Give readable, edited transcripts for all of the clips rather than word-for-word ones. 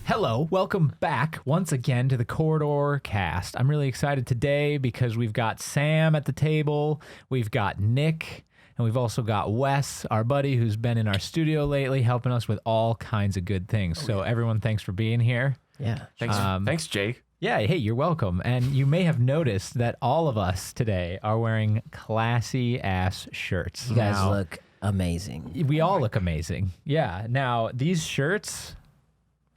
Hello, welcome back once again to the Corridor Cast. I'm really excited today because we've got Sam at the table, we've got Nick, and we've also got Wes, our buddy who's been in our studio lately, helping us with all kinds of good things. Everyone, thanks for being here. Yeah. Thanks, Jake. Yeah, hey, you're welcome. And you may have noticed that all of us today are wearing classy-ass shirts. You guys look amazing. We all look amazing. Yeah. Now, these shirts,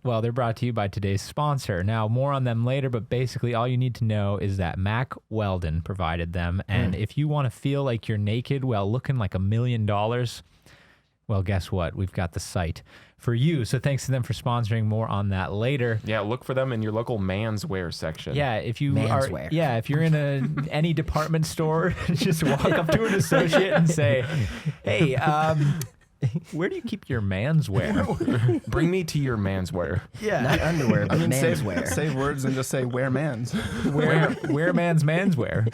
well, they're brought to you by today's sponsor. Now, more on them later, but basically all you need to know is that Mack Weldon provided them. And if you want to feel like you're naked while looking like $1 million, well, guess what? We've got the site for you. So thanks to them for sponsoring. More on that later. Yeah, look for them in your local manswear section. Yeah, if you Manswear. if you're in any department store, just walk up to an associate and say, "Hey, where do you keep your manswear? Bring me to your manswear." Yeah, Not underwear, but manswear. Save words and just say wear mans. wear man's manswear.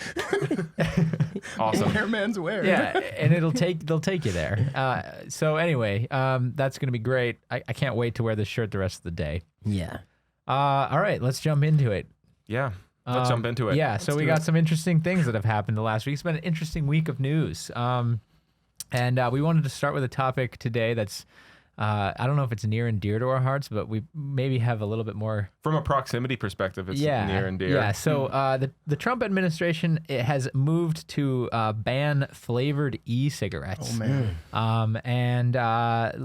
Awesome. Wear mans wear. Yeah, and they'll take you there. So anyway, that's gonna be great. I can't wait to wear this shirt the rest of the day. Yeah. All right, let's jump into it. Yeah, let's jump into it. Yeah, so we got some interesting things that have happened the last week. It's been an interesting week of news. And we wanted to start with a topic today that's, I don't know if it's near and dear to our hearts, but we maybe have a little bit more. From a proximity perspective, it's near and dear. Yeah, so the Trump administration has moved to ban flavored e-cigarettes. Oh, man. And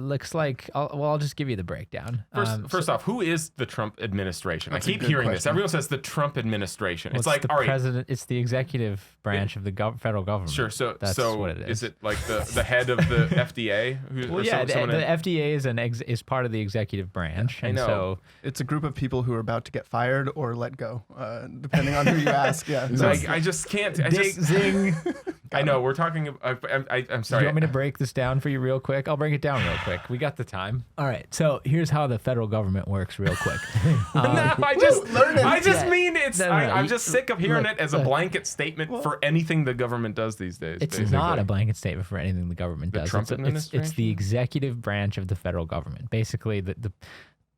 looks like, I'll just give you the breakdown. First off, who is the Trump administration? That's I a keep good hearing this. question. Everyone says the Trump administration. Well, it's like, the all right. president. It's the executive branch of the federal government. Sure. So That's what it is. Is it like the head of the FDA? Well, yeah, the FDA is part of the executive branch. I And know. so It's a group of people who are about to get fired or let go, depending on who you ask. Yeah. So I just can't. zing. I know we're talking. I'm Do sorry. you want me to break this down for you real quick? I'll break it down real quick. We got the time. All right. So here's how the federal government works real quick. No, I just mean it's. No, I'm just sick of hearing look, it as a blanket statement for anything the government does these days. It's basically. not a blanket statement for anything the government does. Trump It's the administration? executive branch of the federal government. Basically,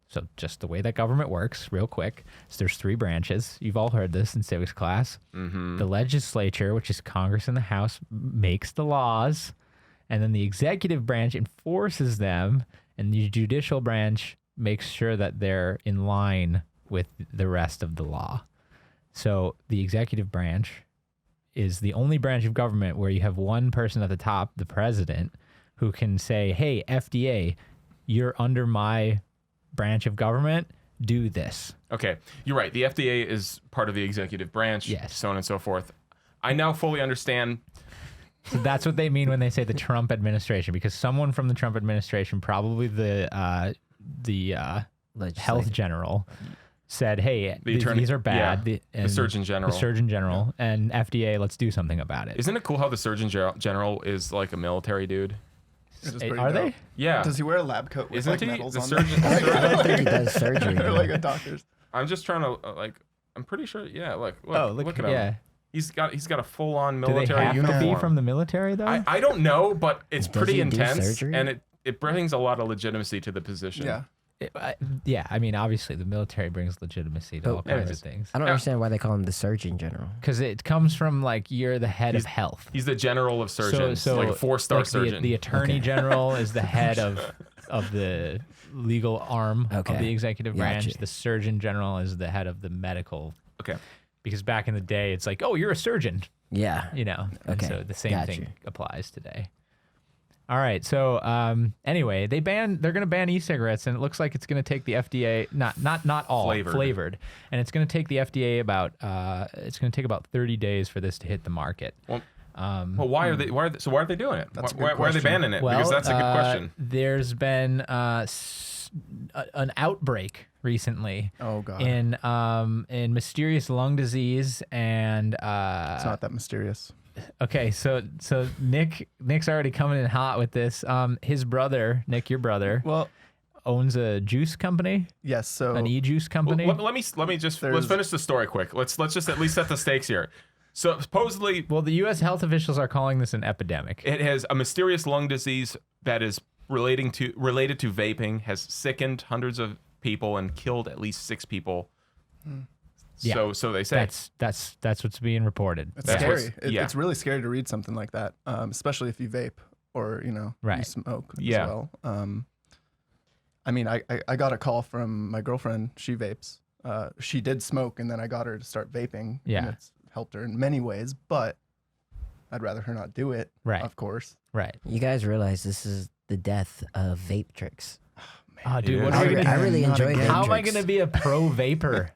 so just the way that government works, real quick, is there's three branches. You've all heard this in civics class. Mm-hmm. The legislature, which is Congress and the House, makes the laws, and then the executive branch enforces them, and the judicial branch makes sure that they're in line with the rest of the law. So the executive branch is the only branch of government where you have one person at the top, the president, who can say, "Hey, FDA, you're under my branch of government, do this." Okay, you're right. The FDA is part of the executive branch, Yes. so on and so forth. I now fully understand. So that's what they mean when they say the Trump administration, because someone from the Trump administration, probably the health general, said, "Hey, these are bad." Yeah, the Surgeon General. The Surgeon General and FDA, let's do something about it. Isn't it cool how the Surgeon General is like a military dude? It is pretty Are dope. they? Yeah. Does he wear a lab coat with Isn't like he? medals The on surgeon. I don't think he does surgery. They're though. like a doctor's. I'm just trying to I'm pretty sure. Yeah. Look at him. Yeah. He's got a full on Do they military have uniform. to be from the military though? I don't know, but it's Does pretty he do intense, surgery? and it brings a lot of legitimacy to the position. Yeah. Yeah, I mean, obviously the military brings legitimacy to all kinds anyways. of things. I don't understand why they call him the Surgeon General. Because it comes from like you're the head of health. He's the general of surgeons, So like a 4-star like surgeon. The attorney general is the head of the legal arm of Okay. the executive branch. Gotcha. The surgeon general is the head of the medical. Okay. Because back in the day, it's like, oh, you're a surgeon, Yeah. you know. And Okay, so the same gotcha. thing applies today. All right. So anyway, they're going to ban e-cigarettes, and it looks like it's going to take the FDA not all flavored, and it's going to take the FDA about 30 days for this to hit the market. Well, why are they doing it? That's a Why good are they question. banning it? Well, Because that's a good question. There's been an outbreak recently Oh god. in mysterious lung disease, and It's not that mysterious. okay, so Nick's already coming in hot with this. His brother, Nick, your brother, Well, owns a juice company, yes. So an e-juice company. Well, let me just let's finish the story quick. Let's just at least set the stakes here. So supposedly, Well, the U.S. health officials are calling this an epidemic. it has a mysterious lung disease that is related to vaping, has sickened hundreds of people and killed at least 6 people. Yeah. So they say. That's what's being reported. It's That's scary. what's- yeah. It's really scary to read something like that, especially if you vape or you Right. smoke Yeah. as well. I mean, I got a call from my girlfriend. She vapes. She did smoke, and then I got her to start vaping. Yeah. And it's helped her in many ways, but I'd rather her not do it. Right. Of course. Right. You guys realize this is the death of vape tricks. Oh, dude, It what is. are we I gonna really Not enjoy again. vape How am I tricks. gonna be a pro vapor?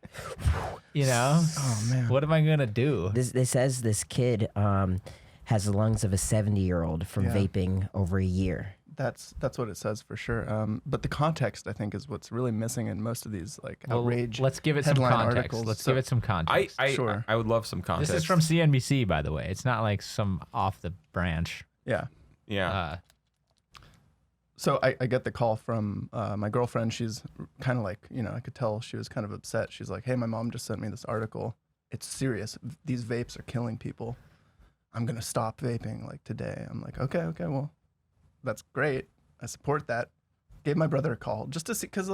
You know? Oh man. What am I gonna do? This says this kid has the lungs of a 70-year-old from Yeah. vaping over a year. That's what it says for sure. But the context, I think, is what's really missing in most of these Well, outrage. let's give it some headline context. articles. Let's So- give it some context. Sure. I would love some context. This is from CNBC, by the way. It's not like some off the branch. Yeah. Yeah. So I get the call from my girlfriend. She's kind of like, I could tell she was kind of upset. She's like, hey, my mom just sent me this article. It's serious. These vapes are killing people. I'm going to stop vaping like today. I'm like, okay, well, that's great. I support that. Gave my brother a call just to see, because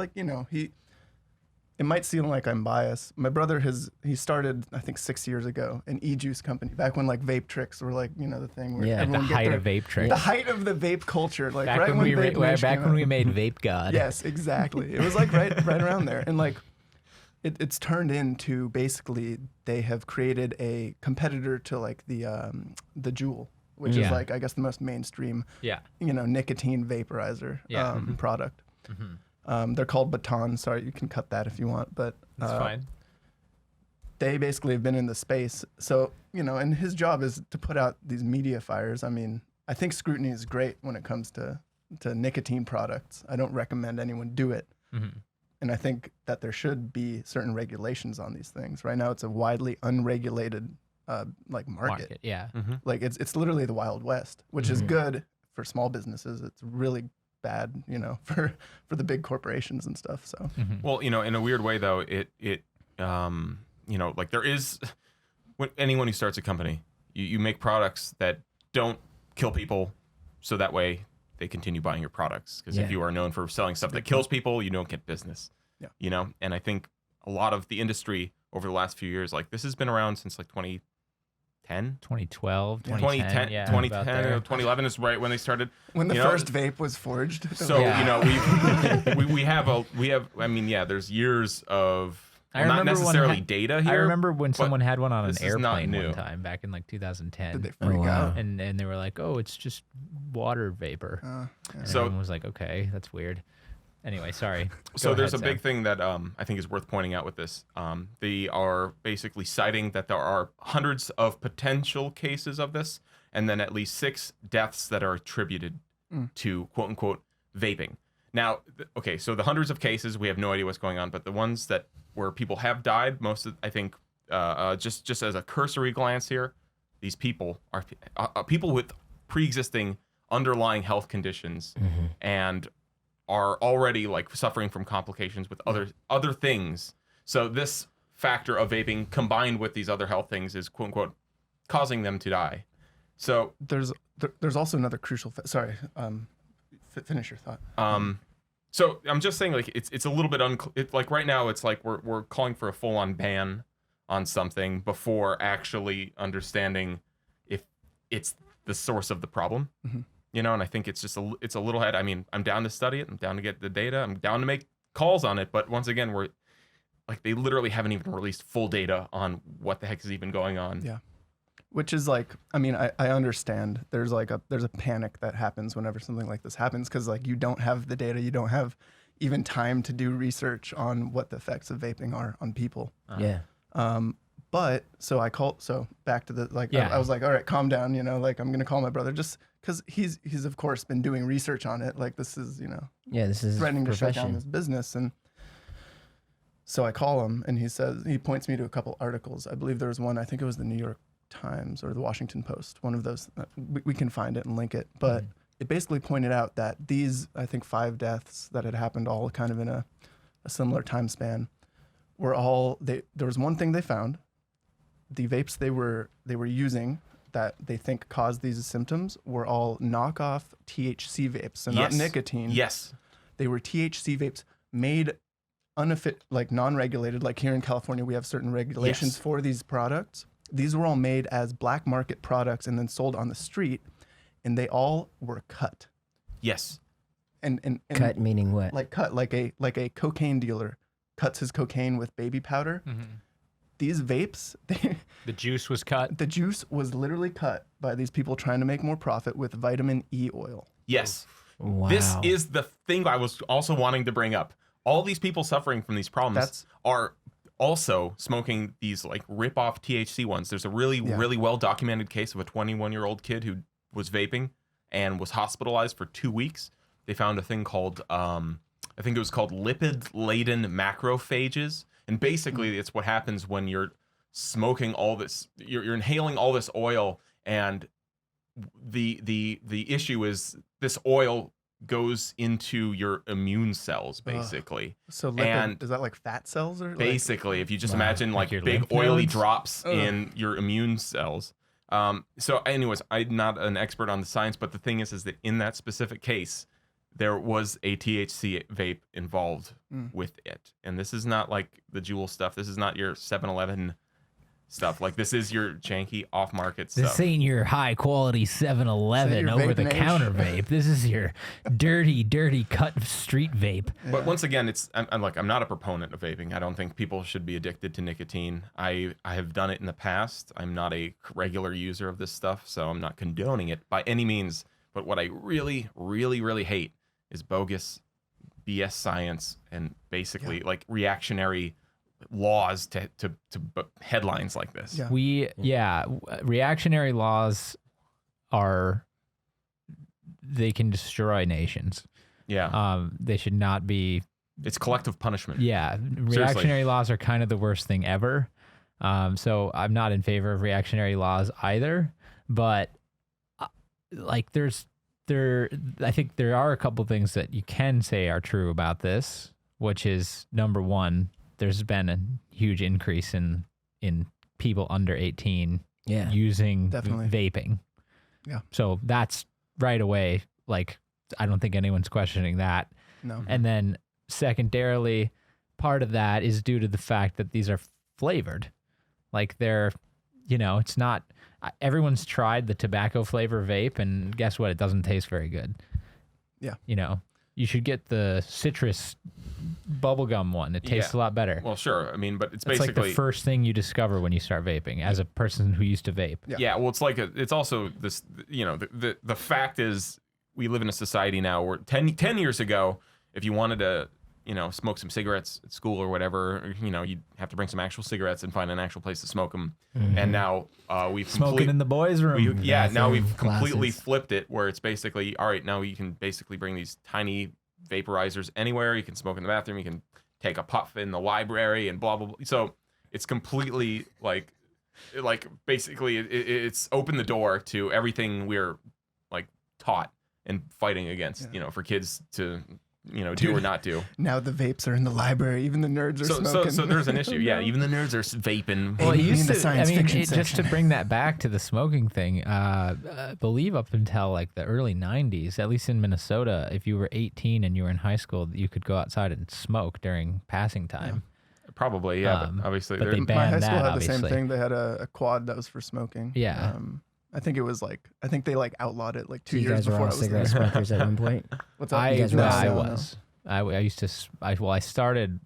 it might seem like I'm biased. My brother he started, I think 6 years ago, an e-juice company back when like vape tricks were like, the thing where Yeah. At the everyone get height their- of vape tricks. the height of the vape culture, like Back right when when we vape Nation back came when out. we made Vape God. Yes, exactly. It was like right around there, and like it's turned into basically they have created a competitor to like the Juul, which Yeah. is like I guess the most mainstream Yeah. nicotine vaporizer Yeah. product. They're called Baton. Sorry, you can cut that if you want, but That's fine. they basically have been in the space. So, and his job is to put out these media fires. I mean, I think scrutiny is great when it comes to nicotine products. I don't recommend anyone do it. And I think that there should be certain regulations on these things. Right now, it's a widely unregulated market. Yeah. Like it's literally the Wild West, which is good for small businesses. It's really bad, for the big corporations and stuff. So Well, in a weird way though, like there is anyone who starts a company, you make products that don't kill people, so that way they continue buying your products. Because if Yeah. you are known for selling stuff that kills people, you don't get business. Yeah. And I think a lot of the industry over the last few years, like this has been around since like 2010. 2012, 2010, yeah, 2010 about there. or 2011 is right when they started. when the You know, first vape was forged, So Yeah. we have. I mean, yeah. There's years of I not remember one necessarily had- data here. I remember when but someone had one on an this is not airplane new. one time back in like 2010. did they Oh, freak wow. out? and they were like, "Oh, it's just water vapor." And So- everyone was like, "Okay, that's weird." Anyway, sorry. So Go there's ahead, a big Sam. thing that I think is worth pointing out with this. They are basically citing that there are hundreds of potential cases of this, and then at least 6 deaths that are attributed to quote unquote vaping. Now, okay, so the hundreds of cases, we have no idea what's going on, but the ones that where people have died, most of, I think, just as a cursory glance here, these people are people with pre-existing underlying health conditions and are already like suffering from complications with other things. So this factor of vaping combined with these other health things is quote unquote causing them to die. So There's also another crucial. Finish your thought. so I'm just saying, like it's a little bit like right now it's like we're calling for a full-on ban on something before actually understanding if it's the source of the problem. And I think it's just it's a little head. I mean, I'm down to study it. I'm down to get the data. I'm down to make calls on it. But once again, we're like they literally haven't even released full data on what the heck is even going on. Yeah. Which is like, I mean, I understand there's a panic that happens whenever something like this happens because like you don't have the data, you don't have even time to do research on what the effects of vaping are on people. Yeah. But so back to the like, Yeah. I was like, all right, calm down, like I'm gonna call my brother just because he's of course been doing research on it. Like this is Yeah, this is threatening to shut down profession. this business and. So I call him and he points me to a couple articles. I believe there was one, I think it was the New York Times or the Washington Post, one of those. We can find it and link it. But it basically pointed out that these, I think 5 deaths that had happened all kind of in a similar time span were all, there was one thing they found. The vapes they were using that they think caused these symptoms were all knockoff THC vapes, so not Yes. nicotine. Yes. They were THC vapes made like non-regulated, like here in California, we have certain regulations for these products. These were all made as black market products and then sold on the street, and they all were cut. Yes. And Cut meaning what? like cut like a cocaine dealer cuts his cocaine with baby powder. These vapes, The juice was cut. the juice was literally cut by these people trying to make more profit with vitamin E oil. Yes. Wow. This is the thing I was also wanting to bring up. All these people suffering from these problems are also smoking these like rip-off THC ones. There's a really well-documented case of a 21-year-old kid who was vaping and was hospitalized for 2 weeks. They found a thing called, I think it was called lipid-laden macrophages. And basically, it's what happens when you're smoking all this, you're inhaling all this oil, and the issue is this oil goes into your immune cells, basically. So And- is that like fat cells or Basically, if you just imagine like your big lymph oily nodes? drops in your immune cells. So anyways, I'm not an expert on the science, but the thing is that in that specific case, there was a THC vape involved with it. And this is not like the Juul stuff. This is not your 7-Eleven stuff. Like, this is your janky off-market stuff. This ain't your high quality 7-Eleven your over the vape counter vape. This is your dirty cut street vape. But once again, I'm not a proponent of vaping. I don't think people should be addicted to nicotine. I have done it in the past. I'm not a regular user of this stuff, so I'm not condoning it by any means. But what I really hate is bogus BS science and basically like reactionary laws to headlines like this. Yeah. Reactionary laws they can destroy nations. Yeah. They should not be. It's collective punishment. Yeah, reactionary laws are kind of the worst thing ever. So I'm not in favor of reactionary laws either. But like, I think there are a couple things that you can say are true about this, which is, number one, there's been a huge increase in people under 18 using Definitely. vaping. Yeah. So that's right away. Like, I don't think anyone's questioning that. No. And then secondarily, part of that is due to the fact that these are flavored. Like, they're, it's not, everyone's tried the tobacco flavor vape, and guess what? It doesn't taste very good. Yeah. You should get the citrus bubblegum one. It tastes a lot better. Well, sure. I mean, but it's It's basically like the first thing you discover when you start vaping as a person who used to vape. Yeah, well, it's like it's also this. The fact is, we live in a society now where 10 years ago, if you wanted to, smoke some cigarettes at school or whatever, you'd have to bring some actual cigarettes and find an actual place to smoke them. And now we've Smoking in the boys' room. now we've completely classes. flipped it, where it's basically, all right, now you can basically bring these tiny vaporizers anywhere. You can smoke in the bathroom. You can take a puff in the library and blah blah blah. So it's completely like basically it's opened the door to everything we're like taught and fighting against. For kids to do or not do. Now the vapes are in the library. Even the nerds are smoking. So there's an issue. Yeah, even the nerds are vaping. Well, it Maybe used in the to, science fiction just to section. bring that back to the smoking thing, I believe up until like the early 90s, at least in Minnesota, if you were 18 and you were in high school, you could go outside and smoke during passing time. Probably, yeah. But obviously, but they're- they My banned high school that, had the same obviously. thing. They had a quad that was for smoking. Yeah. I think it was I think they outlawed it 2 So you years guys were before all I was cigarette there. smokers at one point? What's up? I guys were I all- was. I used to. I started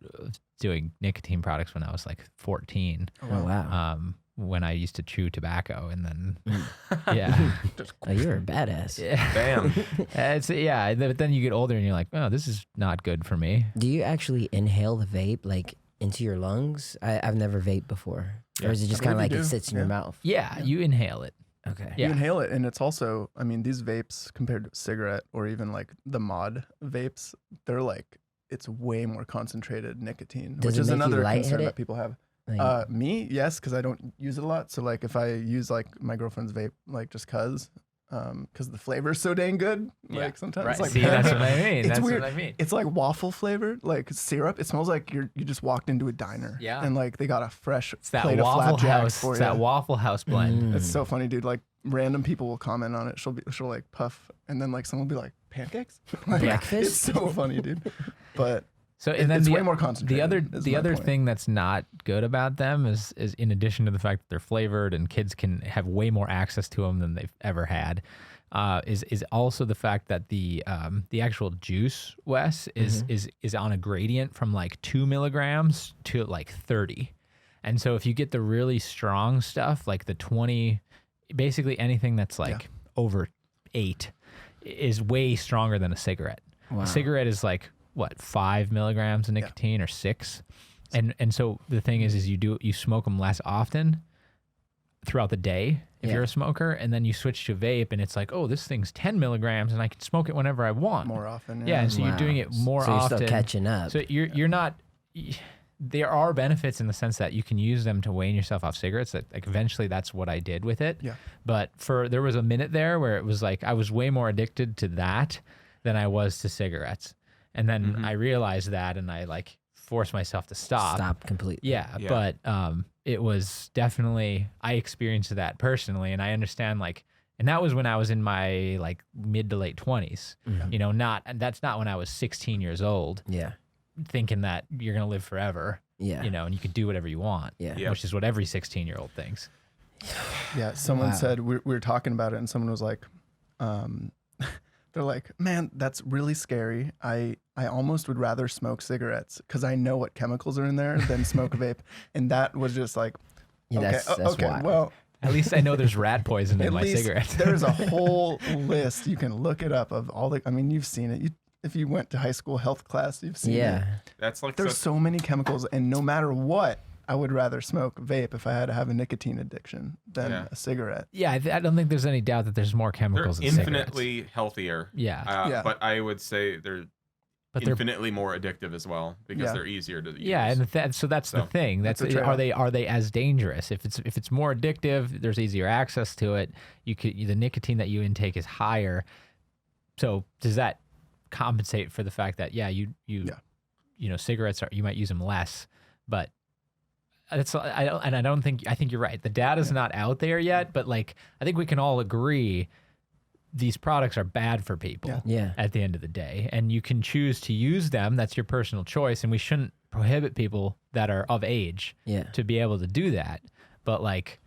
doing nicotine products when I was like 14. Oh, wow. When I used to chew tobacco, and then yeah. Oh, you're a badass. Damn. But then you get older and you're like, oh, this is not good for me. Do you actually inhale the vape into your lungs? I've never vaped before. Yeah. Or is it just I kind of believe like you it do. sits in your mouth? Yeah, you inhale it. Okay. Yeah. You inhale it, and it's also, these vapes compared to a cigarette or even the mod vapes, they're it's way more concentrated nicotine, Does which it is make you another concern lightheaded? that people have. Like, Me, yes, because I don't use it a lot. So if I use my girlfriend's vape, just because the flavor is so dang good, Yeah. sometimes Right. it's See, that's what I mean. It's That's weird. what I mean. It's like waffle flavored, like syrup. It smells like you just walked into a diner. Yeah. And they got a fresh It's that plate of Waffle flapjacks House. for It's you. that Waffle House blend. It's so funny, dude. Random people will comment on it. She'll puff, and then someone will be like, pancakes? Breakfast? It's so funny, dude. But So and then it's the, way more concentrated. The other thing that's not good about them is in addition to the fact that they're flavored and kids can have way more access to them than they've ever had, is also the fact that the actual juice, Wes, is on a gradient from like 2 milligrams to like 30. And so if you get the really strong stuff, like the 20, basically anything that's like over 8 is way stronger than a cigarette. Wow. A cigarette is like, what, 5 milligrams of nicotine or 6? And so the thing is you smoke them less often throughout the day if you're a smoker, and then you switch to vape and it's like, oh, this thing's 10 milligrams and I can smoke it whenever I want. More often. Yeah, and so you're doing it more so you're often. still catching up. So you're not. There are benefits in the sense that you can use them to wean yourself off cigarettes. That like eventually that's what I did with it. Yeah. But there was a minute there where it was like I was way more addicted to that than I was to cigarettes, and then I realized that, and I like forced myself to stop. Stop completely. Yeah. But it was definitely, I experienced that personally, and I understand like. And that was when I was in my like mid to late 20s. You know, that's not when I was 16 years old. Yeah. Thinking that you're gonna live forever, Yeah. you know, and you could do whatever you want, Yeah. which is what every 16-year-old thinks. Yeah, someone said we were talking about it, and someone was like, they're like, man, that's really scary. I almost would rather smoke cigarettes because I know what chemicals are in there than smoke a vape. And that was just like, Yeah, okay, that's okay, wild. well, At least I know there's rat poison in at my least cigarettes. there's a whole list. You can look it up of all the, I mean, you've seen it. If you went to high school health class, you've seen it. That's like There's so many chemicals, and no matter what, I would rather smoke vape if I had to have a nicotine addiction than a cigarette. Yeah, I don't think there's any doubt that there's more they're chemicals in cigarettes. infinitely healthier. Yeah. But I would say they're But they're infinitely more addictive as well because they're easier to use. yeah, and so that's the thing. That's a are trade-off. they as dangerous? If it's more addictive, there's easier access to it. The nicotine that you intake is higher. So does that compensate for the fact that you know, cigarettes you might use them less, but I think you're right. The data's not out there yet, but like I think we can all agree these products are bad for people at the end of the day, and you can choose to use them. That's your personal choice, and we shouldn't prohibit people that are of age to be able to do that. But like,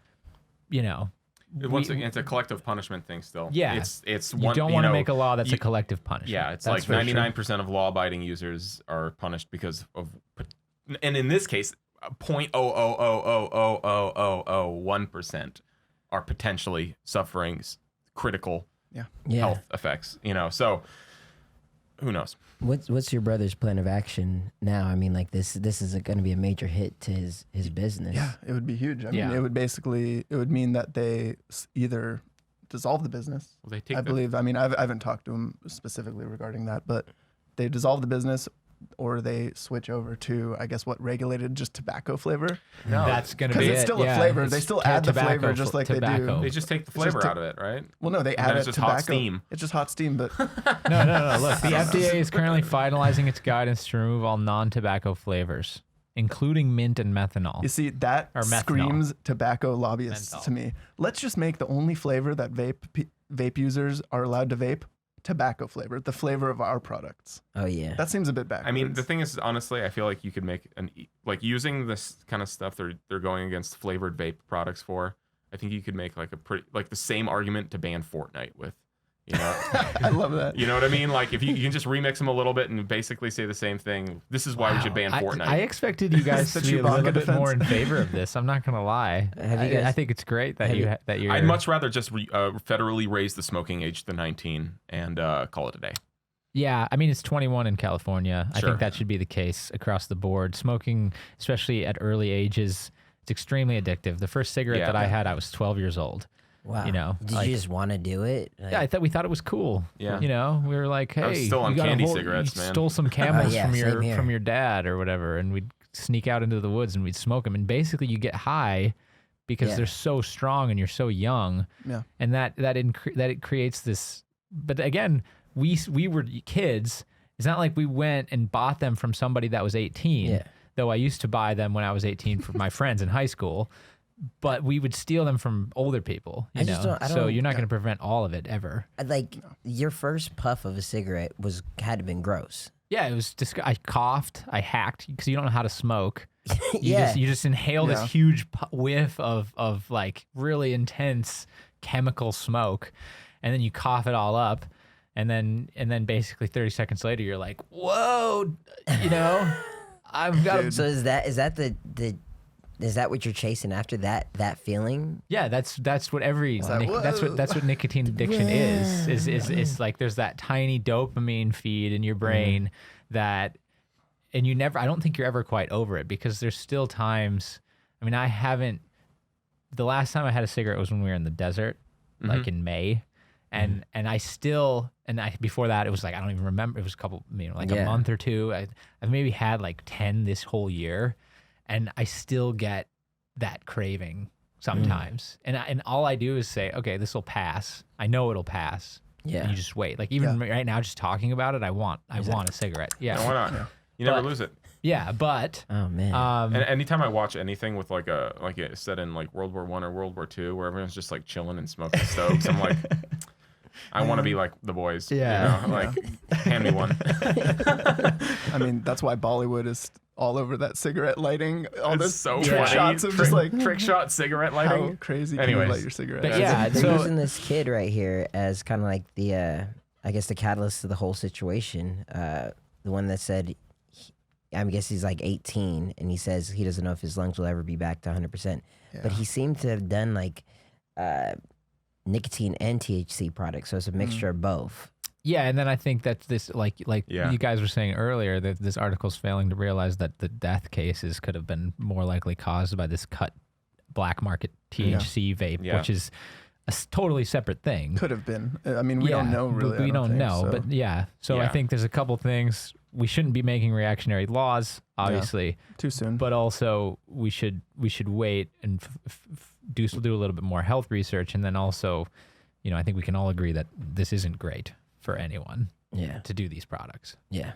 you know, Once again, it's a collective punishment thing still. Yeah. It's you one. don't want to make a law that's a collective punishment. Yeah, it's That's like for sure. 99% of law-abiding users are punished because of, and in this case, 0.0000001% are potentially suffering critical health effects. You know, so who knows? What's your brother's plan of action now? I mean, like this is going to be a major hit to his business. Yeah, it would be huge. I mean, it would mean that they either dissolve the business. Well, they take I believe. I mean, I haven't talked to him specifically regarding that, but they dissolve the business, or they switch over to, I guess, regulated just tobacco flavor. No, That's going to Because be it's still a flavor. They still add the flavor just like they do. They just take the flavor out of it, right? Well, no, they And add then it it's just tobacco. hot steam. It's just hot steam, but No. Look, the FDA is currently finalizing its guidance to remove all non-tobacco flavors, including mint and methanol. you see, that Or methanol. screams tobacco lobbyists Menthol. to me. Let's just make the only flavor that vape users are allowed to vape tobacco flavor, the flavor of our products. Oh yeah. That seems a bit backwards. I mean, the thing is, honestly, I feel like you could make like using this kind of stuff they're going against flavored vape products for. I think you could make like the same argument to ban Fortnite with. You know, I love that. you know what I mean? Like if you can just remix them a little bit and basically say the same thing. This is why we should ban Fortnite. I expected you guys to The be a little Chewbacca bit more in defense. favor of this. I'm not gonna lie. Have you guys- I think it's great that you're. I'd much rather just federally raise the smoking age to 19 and call it a day. Yeah, I mean it's 21 in California. I Sure. think that should be the case across the board. Smoking, especially at early ages, it's extremely addictive. The first cigarette that I had, I was 12 years old. Wow. You know, Did like- you just want to do it? Like, Yeah, we thought it was cool. Yeah. You know, we were like, hey, I was still on you got a candy whole- cigarettes, you man. stole some Camels yeah, same here. from your dad or whatever, and we'd sneak out into the woods and we'd smoke them. And basically, you get high because they're so strong and you're so young. Yeah. And that it creates this. But again, we were kids. It's not like we went and bought them from somebody that was 18. Yeah. Though I used to buy them when I was 18 for my friends in high school. But we would steal them from older people, you I just know. don't- So you're not going to prevent all of it ever. Like your first puff of a cigarette had to been gross. Yeah, it was I coughed, I hacked because you don't know how to smoke. Yeah. You just inhale Yeah. this huge whiff of like really intense chemical smoke, and then you cough it all up, and then basically 30 seconds later you're like, whoa, you know, I've got. So is that is that what you're chasing after, that feeling? Yeah, that's what every that, that's what nicotine addiction is like there's that tiny dopamine feed in your brain that, and I don't think you're ever quite over it because there's still times. I mean, the last time I had a cigarette was when we were in the desert, like in May, and before that it was like I don't even remember. It was a couple, a month or two. I've maybe had like 10 this whole year. And I still get that craving sometimes. And all I do is say, okay, this will pass. I know it'll pass. Yeah. And you just wait. Like even right now, just talking about it, I want a cigarette. Yeah. No, why not? You never lose it. Yeah, but Oh man. And anytime I watch anything with like it set in like World War I or World War II, where everyone's just like chilling and smoking stoves, I'm like, I want to be like the boys. Yeah. You know? Like, hand me one. I mean, that's why Bollywood is all over that cigarette lighting. All It's those so trick funny. shots of just like trick shot cigarette how lighting. crazy can you Anyways. light your cigarette? But yeah, They're so using this kid right here as kind of like the I guess the catalyst to the whole situation. The one that said, I guess he's like 18, and he says he doesn't know if his lungs will ever be back to 100%. But he seemed to have done like nicotine and THC products, so it's a mixture of both. yeah, and then I think that's this like Yeah. you guys were saying earlier that this article's failing to realize that the death cases could have been more likely caused by this cut black market THC vape, Yeah. which is a totally separate thing. Could have been. I mean, we don't know really. We I don't think, know, so. but yeah. So I Yeah. think there's a couple things. We shouldn't be making reactionary laws, obviously, too soon. but also we should wait and do a little bit more health research, and then also, I think we can all agree that this isn't great for anyone Yeah. to do these products. Yeah.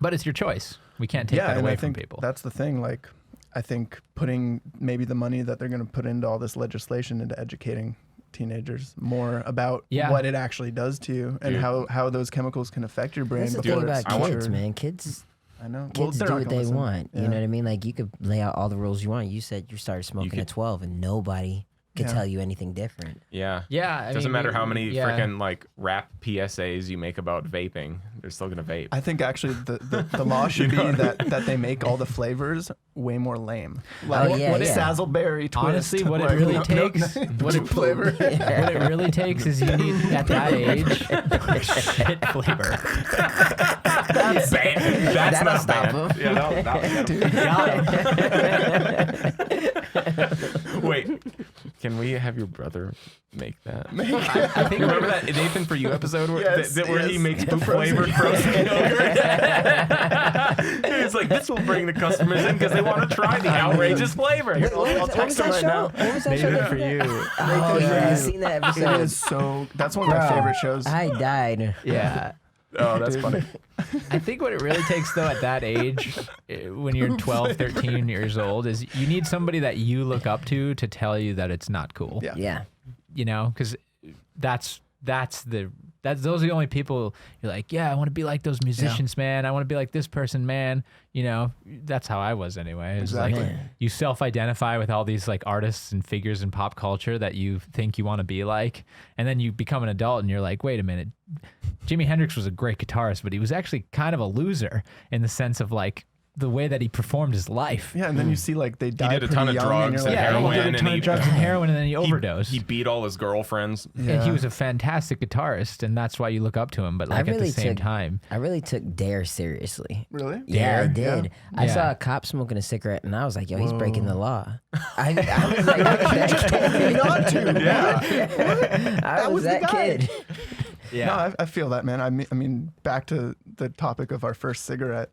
But it's your choice. We can't take that and away I from think people. that's the thing. Like, I think putting maybe the money that they're going to put into all this legislation into educating teenagers more about what it actually does to you and how those chemicals can affect your brain. That's the before thing it's about kids, cured. man. Kids I know. Kids they're do not what gonna they listen. want. Yeah. You know what I mean? Like, you could lay out all the rules you want. You said you started smoking at 12 and nobody could tell you anything different. Yeah. Yeah. It doesn't matter how many freaking like rap PSAs you make about vaping. They're still going to vape. I think actually the law should be that they make all the flavors way more lame. Like yeah. Sazzleberry twist. Honestly, what like, it really takes, what it flavor. what it really takes is you need at that age shit flavor. That's banned. That's That'll not stop banned. him. Yeah, Got him. Wait, can we have your brother make that? I think Remember that Nathan For You episode where, Yes, where he yes. makes poop flavored frozen yogurt? It's like, this will bring the customers in because they want to try the outrageous flavor. Here, I'll text them right now. What was that show? Nathan For You. Oh, yeah. I've seen that It episode. is so. That's one of my favorite shows. I died. Yeah. Oh, that's funny. I think what it really takes, though, at that age, when you're 12, 13 years old, is you need somebody that you look up to tell you that it's not cool. Yeah. Yeah. Because those are the only people you're like, yeah, I want to be like those musicians, man. I want to be like this person, man. That's how I was anyway. It's Exactly. like you self-identify with all these like artists and figures in pop culture that you think you want to be like, and then you become an adult and you're like, wait a minute, Jimi Hendrix was a great guitarist, but he was actually kind of a loser in the sense of like the way that he performed his life. Yeah, and then you see like they died did a ton of pretty young, drugs and and you're like, heroin. he did a and ton he- of drugs and heroin, and then he overdosed. He beat all his girlfriends. And he was a fantastic guitarist, and that's why you look up to him. But like at the same time, I really took Dare seriously. Really? Yeah, I Dare? did. I Yeah. saw a cop smoking a cigarette, and I was like, "Yo, he's breaking the law." I was like, Not to. "Yeah, I was was the that guy. kid." No, I feel that, man. I mean, back to the topic of our first cigarette.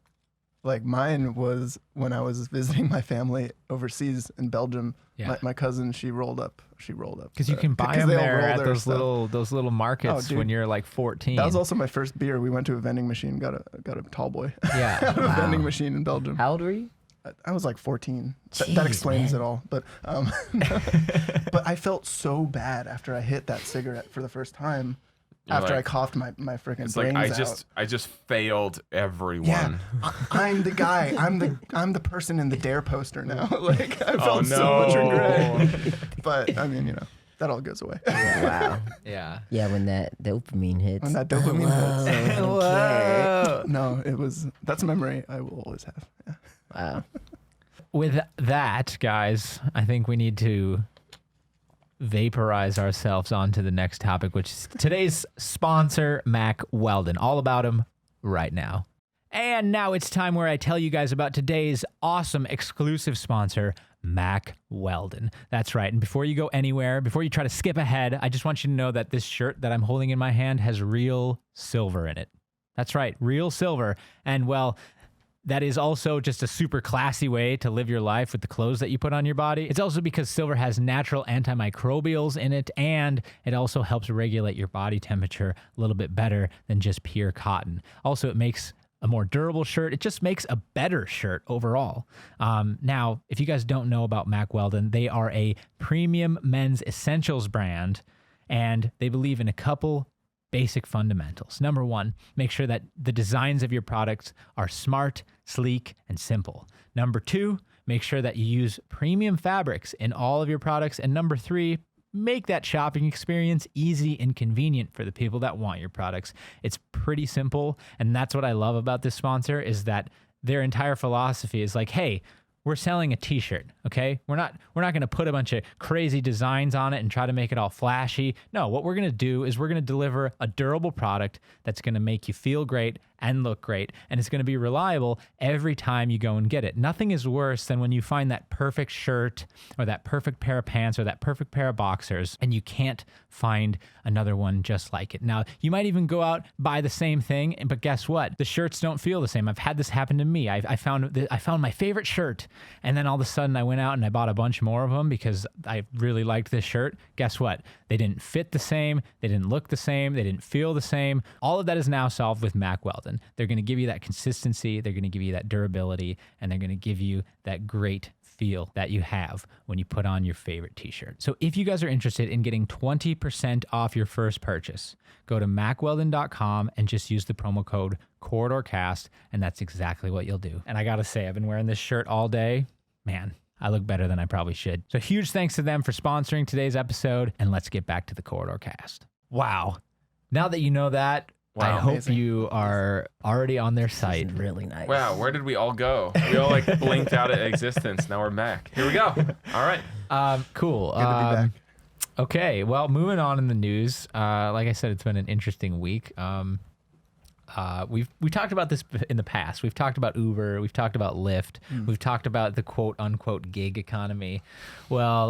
Like mine was when I was visiting my family overseas in Belgium. Yeah. My cousin, she rolled up. because you can buy 'cause them they all there roll at their those stuff. little markets dude. when you're like 14. That was also my first beer. We went to a vending machine, got a tall boy yeah. out of a vending machine in Belgium. How old were you? I was like 14. That Jeez, explains man. it all. But but I felt so bad after I hit that cigarette for the first time. You're after I like- coughed my freaking It's brains like out. I just failed everyone. Yeah, I'm the guy. I'm the person in the Dare poster now. Like I felt so no. much regret. But I mean, that all goes away. Wow. Yeah. Yeah, when that dopamine hits. When that dopamine hits. I don't care. No, that's a memory I will always have. Yeah. Wow. With that, guys, I think we need to vaporize ourselves onto the next topic, which is today's sponsor, Mack Weldon. All about him right now. And now it's time where I tell you guys about today's awesome exclusive sponsor, Mack Weldon. That's right. And before you go anywhere, before you try to skip ahead, I just want you to know that this shirt that I'm holding in my hand has real silver in it. That's right, real silver. And well, that is also just a super classy way to live your life with the clothes that you put on your body. It's also because silver has natural antimicrobials in it, and it also helps regulate your body temperature a little bit better than just pure cotton. Also, it makes a more durable shirt. It just makes a better shirt overall. Now, if you guys don't know about Mack Weldon, they are a premium men's essentials brand, and they believe in a couple basic fundamentals. Number one, make sure that the designs of your products are smart, sleek, and simple. Number two, make sure that you use premium fabrics in all of your products. And number three, make that shopping experience easy and convenient for the people that want your products. It's pretty simple. And that's what I love about this sponsor is that their entire philosophy is like, hey, we're selling a t-shirt, okay? We're not going to put a bunch of crazy designs on it and try to make it all flashy. No, what we're going to do is we're going to deliver a durable product that's going to make you feel great and look great, and it's going to be reliable every time you go and get it. Nothing is worse than when you find that perfect shirt or that perfect pair of pants or that perfect pair of boxers and you can't find another one just like it. Now, you might even go out, buy the same thing, but guess what? The shirts don't feel the same. I've had this happen to me. I found my favorite shirt, and then all of a sudden I went out and I bought a bunch more of them because I really liked this shirt. Guess what? They didn't fit the same. They didn't look the same. They didn't feel the same. All of that is now solved with Mack Weldon. They're going to give you that consistency. They're going to give you that durability, and they're going to give you that great feel that you have when you put on your favorite t-shirt. So if you guys are interested in getting 20% off your first purchase, go to MackWeldon.com and just use the promo code CorridorCast, and that's exactly what you'll do. And I got to say, I've been wearing this shirt all day. Man, I look better than I probably should. So huge thanks to them for sponsoring today's episode, and let's get back to the Corridor Cast. Wow. Now that you know that, I Wow. hope Amazing. you are already on their site. It's really nice. Wow, where did we all go? We all like blinked out of existence. Now we're back. Here we go. All right. Cool. Good to be back. Okay, well, moving on in the news. Like I said, it's been an interesting week. We talked about this in the past. We've talked about Uber. We've talked about Lyft. We've talked about the quote unquote gig economy. Well,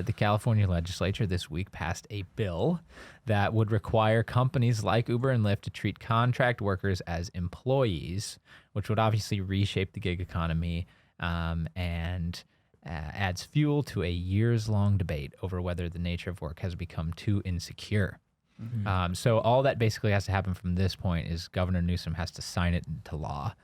the California Legislature this week passed a bill that would require companies like Uber and Lyft to treat contract workers as employees, which would obviously reshape the gig economy and adds fuel to a years-long debate over whether the nature of work has become too insecure. So all that basically has to happen from this point is Governor Newsom has to sign it into law.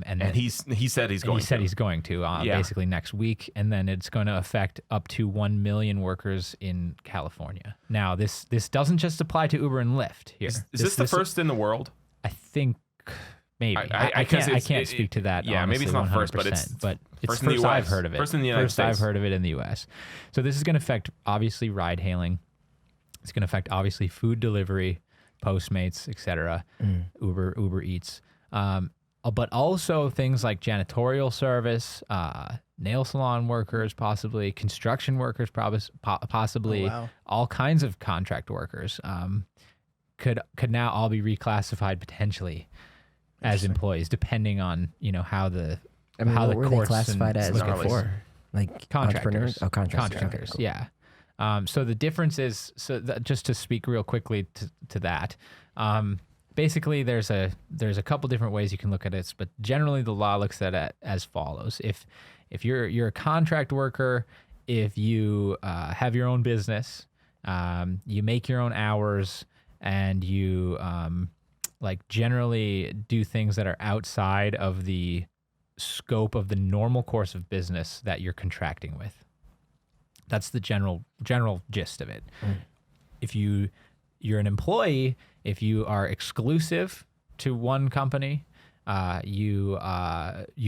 And He said he's going he said to. he's going to Yeah. basically next week, and then it's going to affect up to 1 million workers in California. Now, this doesn't just apply to Uber and Lyft here. Is this the first in the world? I think maybe. I can't speak to that. Yeah, maybe it's honestly, not first, but 100%, it's first in the first I've US. heard of it. First in the United First I've States. heard of it in the U.S. So this is going to affect obviously ride hailing. It's going to affect obviously food delivery, Postmates, etc., Uber Eats, but also things like janitorial service, nail salon workers, possibly possibly Oh, wow. all kinds of contract workers could now all be reclassified potentially as employees, depending on how the I mean, how what the were they courts classified and as look at this. before? Like Contractors. entrepreneurs? Oh, contractors. Contractors, Okay, cool. yeah. So the difference is, just to speak real quickly to that, basically there's a couple different ways you can look at it, but generally the law looks at it as follows: if you're a contract worker, if you have your own business, you make your own hours, and you generally do things that are outside of the scope of the normal course of business that you're contracting with. That's the general gist of it. If you you're an employee, if you are exclusive to one company, you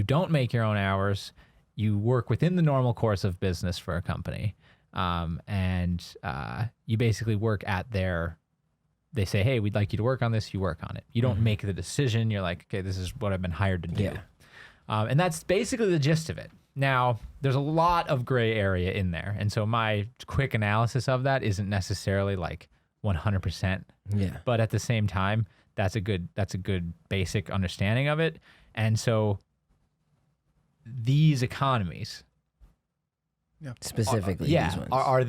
don't make your own hours, you work within the normal course of business for a company, and you basically work at they say, hey, we'd like you to work on this, you work on it. You don't make the decision. You're like, okay, this is what I've been hired to do. Yeah. And that's basically the gist of it. Now, there's a lot of gray area in there. And so my quick analysis of that isn't necessarily like 100%. Yeah. But at the same time, that's a good basic understanding of it. And so these economies, Specifically, yeah, these ones. are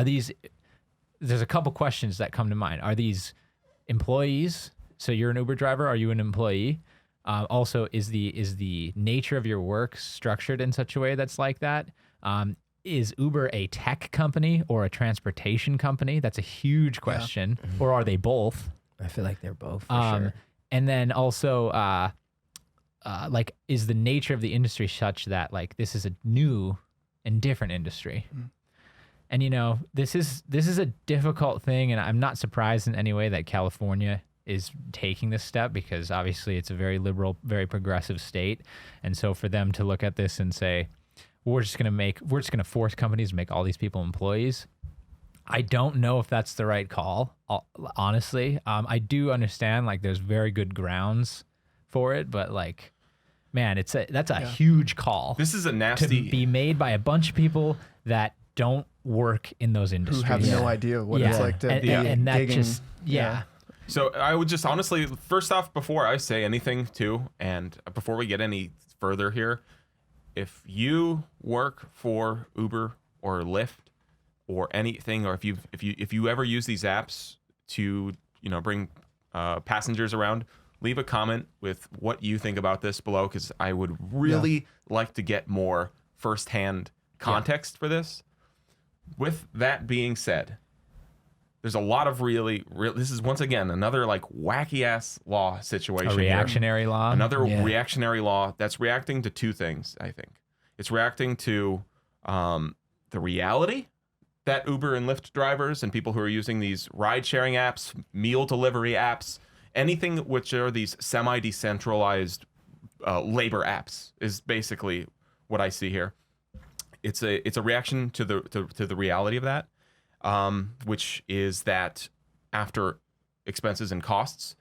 these there's a couple questions that come to mind. Are these employees? So you're an Uber driver. Are you an employee? Also, is the nature of your work structured in such a way that's like that? Is Uber a tech company or a transportation company? That's a huge question. Or are they both? I feel like they're both for sure. And then also, like, is the nature of the industry such that like this is a new and different industry? And you know, this is a difficult thing, and I'm not surprised in any way that California is taking this step, because obviously it's a very liberal, very progressive state. And so for them to look at this and say, we're just going to force companies to make all these people employees, I don't know if that's the right call, honestly. I do understand like there's very good grounds for it, but like, man, that's a huge call. This is a to nasty. be made by a bunch of people that don't work in those industries. Who have no idea what it's like to be and that gigging. just So I would just honestly, first off, before I say anything too, and before we get any further here, if you work for Uber or Lyft or anything, or if you ever use these apps to bring passengers around, leave a comment with what you think about this below, because I would really like to get more firsthand context for this. With that being said, there's a lot of really this is once again another like wacky ass law situation. A reactionary law. Another reactionary law that's reacting to two things, I think. It's reacting to the reality that Uber and Lyft drivers and people who are using these ride-sharing apps, meal delivery apps, anything which are these semi-decentralized labor apps is basically what I see here. It's a reaction to the reality of that, which is that after expenses and costs,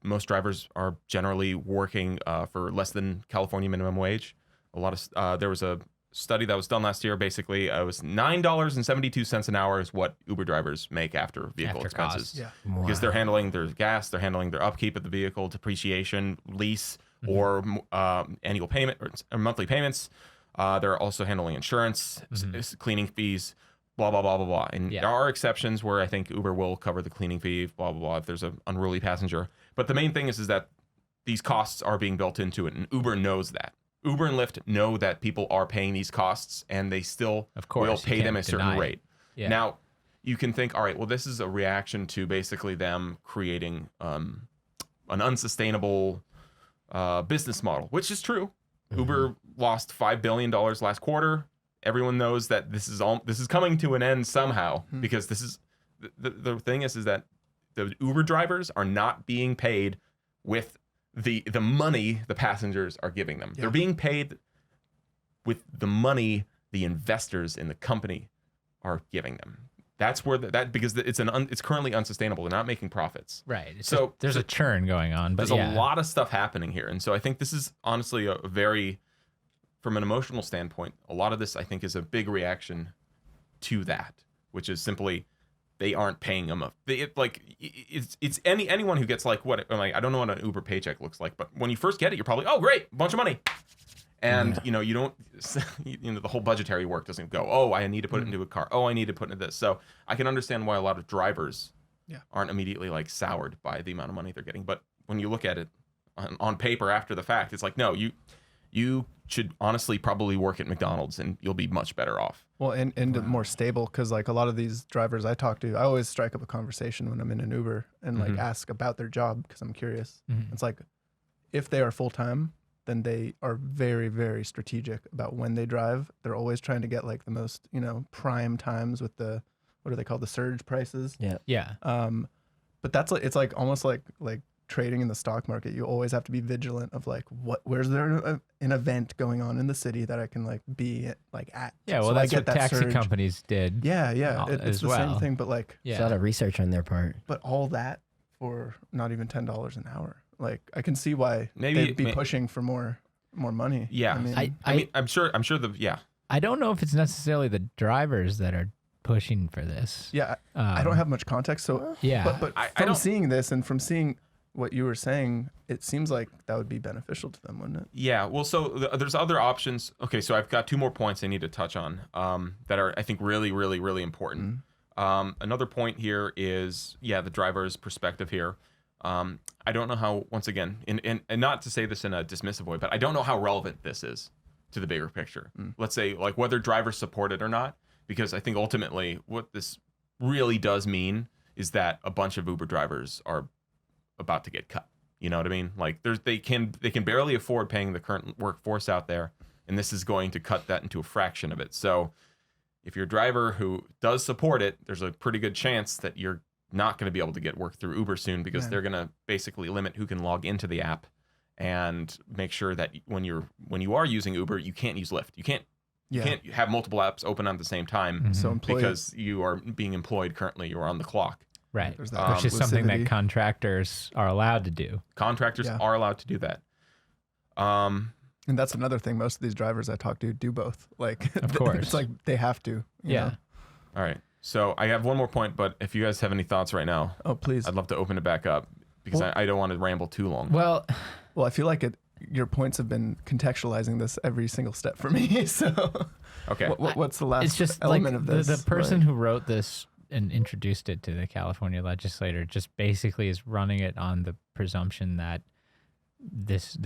most drivers are generally working for less than California minimum wage. A lot of there was a study that was done last year. Basically, it was $9.72 an hour is what Uber drivers make after vehicle expenses. costs. Because they're handling their gas, they're handling their upkeep of the vehicle, depreciation, lease, or annual payment or monthly payments. They're also handling insurance, cleaning fees, blah, blah, blah, blah, blah. And there are exceptions where I think Uber will cover the cleaning fee, blah, blah, blah, if there's an unruly passenger. But the main thing is that these costs are being built into it, and Uber knows that. Uber and Lyft know that people are paying these costs, and they still will pay them a certain rate. Yeah. Now, you can think, all right, well, this is a reaction to basically them creating an unsustainable business model, which is true. Uber lost $5 billion last quarter. Everyone knows that this is coming to an end somehow, because this is the thing is that the Uber drivers are not being paid with the money the passengers are giving them. They're being paid with the money the investors in the company are giving them. That's where because it's currently unsustainable. They're not making profits. Right. So there's a churn going on, but there's a lot of stuff happening here. And so I think this is honestly a very, from an emotional standpoint, a lot of this I think is a big reaction to that, which is simply they aren't paying them it's anyone who gets like what I don't know what an Uber paycheck looks like, but when you first get it, you're probably, oh great, a bunch of money. And you don't the whole budgetary work doesn't go, oh, I need to put it into a car, oh, I need to put it into this. So I can understand why a lot of drivers aren't immediately like soured by the amount of money they're getting. But when you look at it on paper after the fact, it's like, no, you should honestly probably work at McDonald's and you'll be much better off. Well, and more stable, because like a lot of these drivers I talk to, I always strike up a conversation when I'm in an Uber and like ask about their job, because I'm curious. It's like, if they are full-time, then they are very, very strategic about when they drive. They're always trying to get like the most, prime times with the what are they called, the surge prices. Yeah. Yeah. But that's like, it's like almost like trading in the stock market. You always have to be vigilant of like where's there an event going on in the city that I can like be at. Yeah. Well, So I that's get what that taxi surge. companies did. Yeah, as it's the well. same thing, but like, It's a lot of research on their part. but all that for not even $10 an hour. Like I can see why Maybe- they'd be pushing for more money. Yeah. I mean, I'm sure I don't know if it's necessarily the drivers that are pushing for this. yeah, I don't have much context, so Yeah. but I from don't- seeing this and from seeing what you were saying, it seems like that would be beneficial to them, wouldn't it? Yeah, well, so there's other options. Okay, so I've got 2 more points I need to touch on that are, I think, really, really, really important. Another point here is, the driver's perspective here. I don't know how, once again, and not to say this in a dismissive way, but I don't know how relevant this is to the bigger picture. Let's say, like, whether drivers support it or not, because I think ultimately what this really does mean is that a bunch of Uber drivers are about to get cut. You know what I mean? Like they can barely afford paying the current workforce out there, and this is going to cut that into a fraction of it. So if you're a driver who does support it, there's a pretty good chance that you're not going to be able to get work through Uber soon, because they're going to basically limit who can log into the app and make sure that when you are using Uber, you can't use Lyft. You can't have multiple apps open at the same time So because you are being employed currently. You're on the clock. Right. There's that Which is something that exclusivity. contractors are allowed to do. Contractors Yeah. are allowed to do that. And that's another thing. Most of these drivers I talk to do both. Like, Of course. it's like they have to. you Yeah. know? All right. So I have one more point, but if you guys have any thoughts right now, Oh, please. I'd love to open it back up because I don't want to ramble too long. Well, Well, I feel like your points have been contextualizing this every single step for me. So, Okay. what's the last it's just element like of this? the person Like, who wrote this and introduced it to the California Legislature just basically is running it on the presumption that this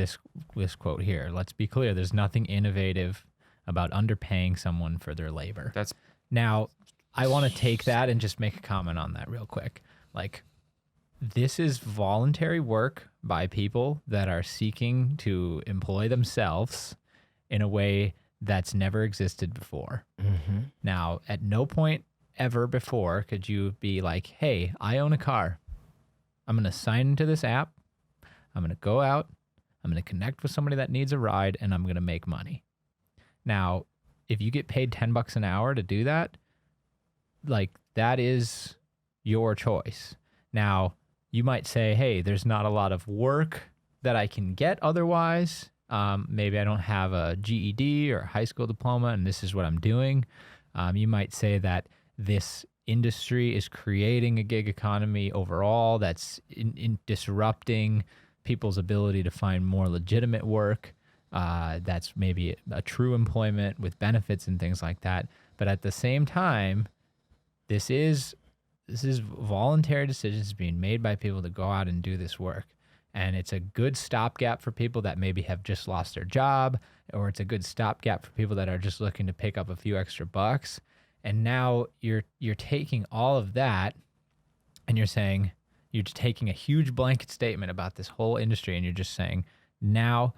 quote here. Let's be clear. There's nothing innovative about underpaying someone for their labor. That's Now, I want to take that and just make a comment on that real quick. Like, this is voluntary work by people that are seeking to employ themselves in a way that's never existed before. Now, at no point ever before could you be like, hey, I own a car. I'm going to sign into this app. I'm going to go out. I'm going to connect with somebody that needs a ride, and I'm going to make money. Now, if you get paid $10 an hour to do that, like, that is your choice. Now, you might say, hey, there's not a lot of work that I can get otherwise. Maybe I don't have a GED or a high school diploma, and this is what I'm doing. You might say that this industry is creating a gig economy overall that's in disrupting people's ability to find more legitimate work. That's maybe a true employment with benefits and things like that. But at the same time, this is voluntary decisions being made by people to go out and do this work. And it's a good stopgap for people that maybe have just lost their job, or it's a good stopgap for people that are just looking to pick up a few extra bucks. And now you're taking all of that and you're saying, you're just taking a huge blanket statement about this whole industry, and you're just saying, now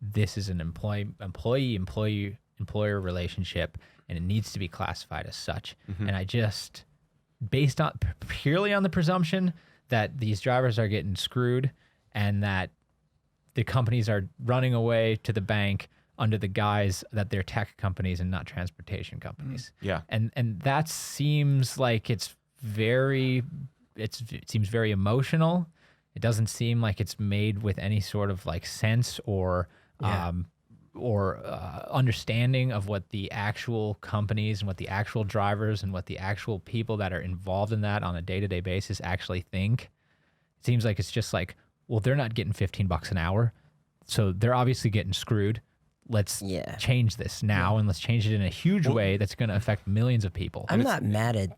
this is an employee-employer relationship, and it needs to be classified as such. And I just, based on purely on the presumption that these drivers are getting screwed and that the companies are running away to the bank under the guise that they're tech companies and not transportation companies. Yeah. And that seems like it seems very emotional. It doesn't seem like it's made with any sort of like sense or understanding of what the actual companies and what the actual drivers and what the actual people that are involved in that on a day-to-day basis actually think. It seems like it's just like, well, they're not getting $15 an hour, so they're obviously getting screwed. Let's change this now, and let's change it in a huge way that's going to affect millions of people. I'm not mad at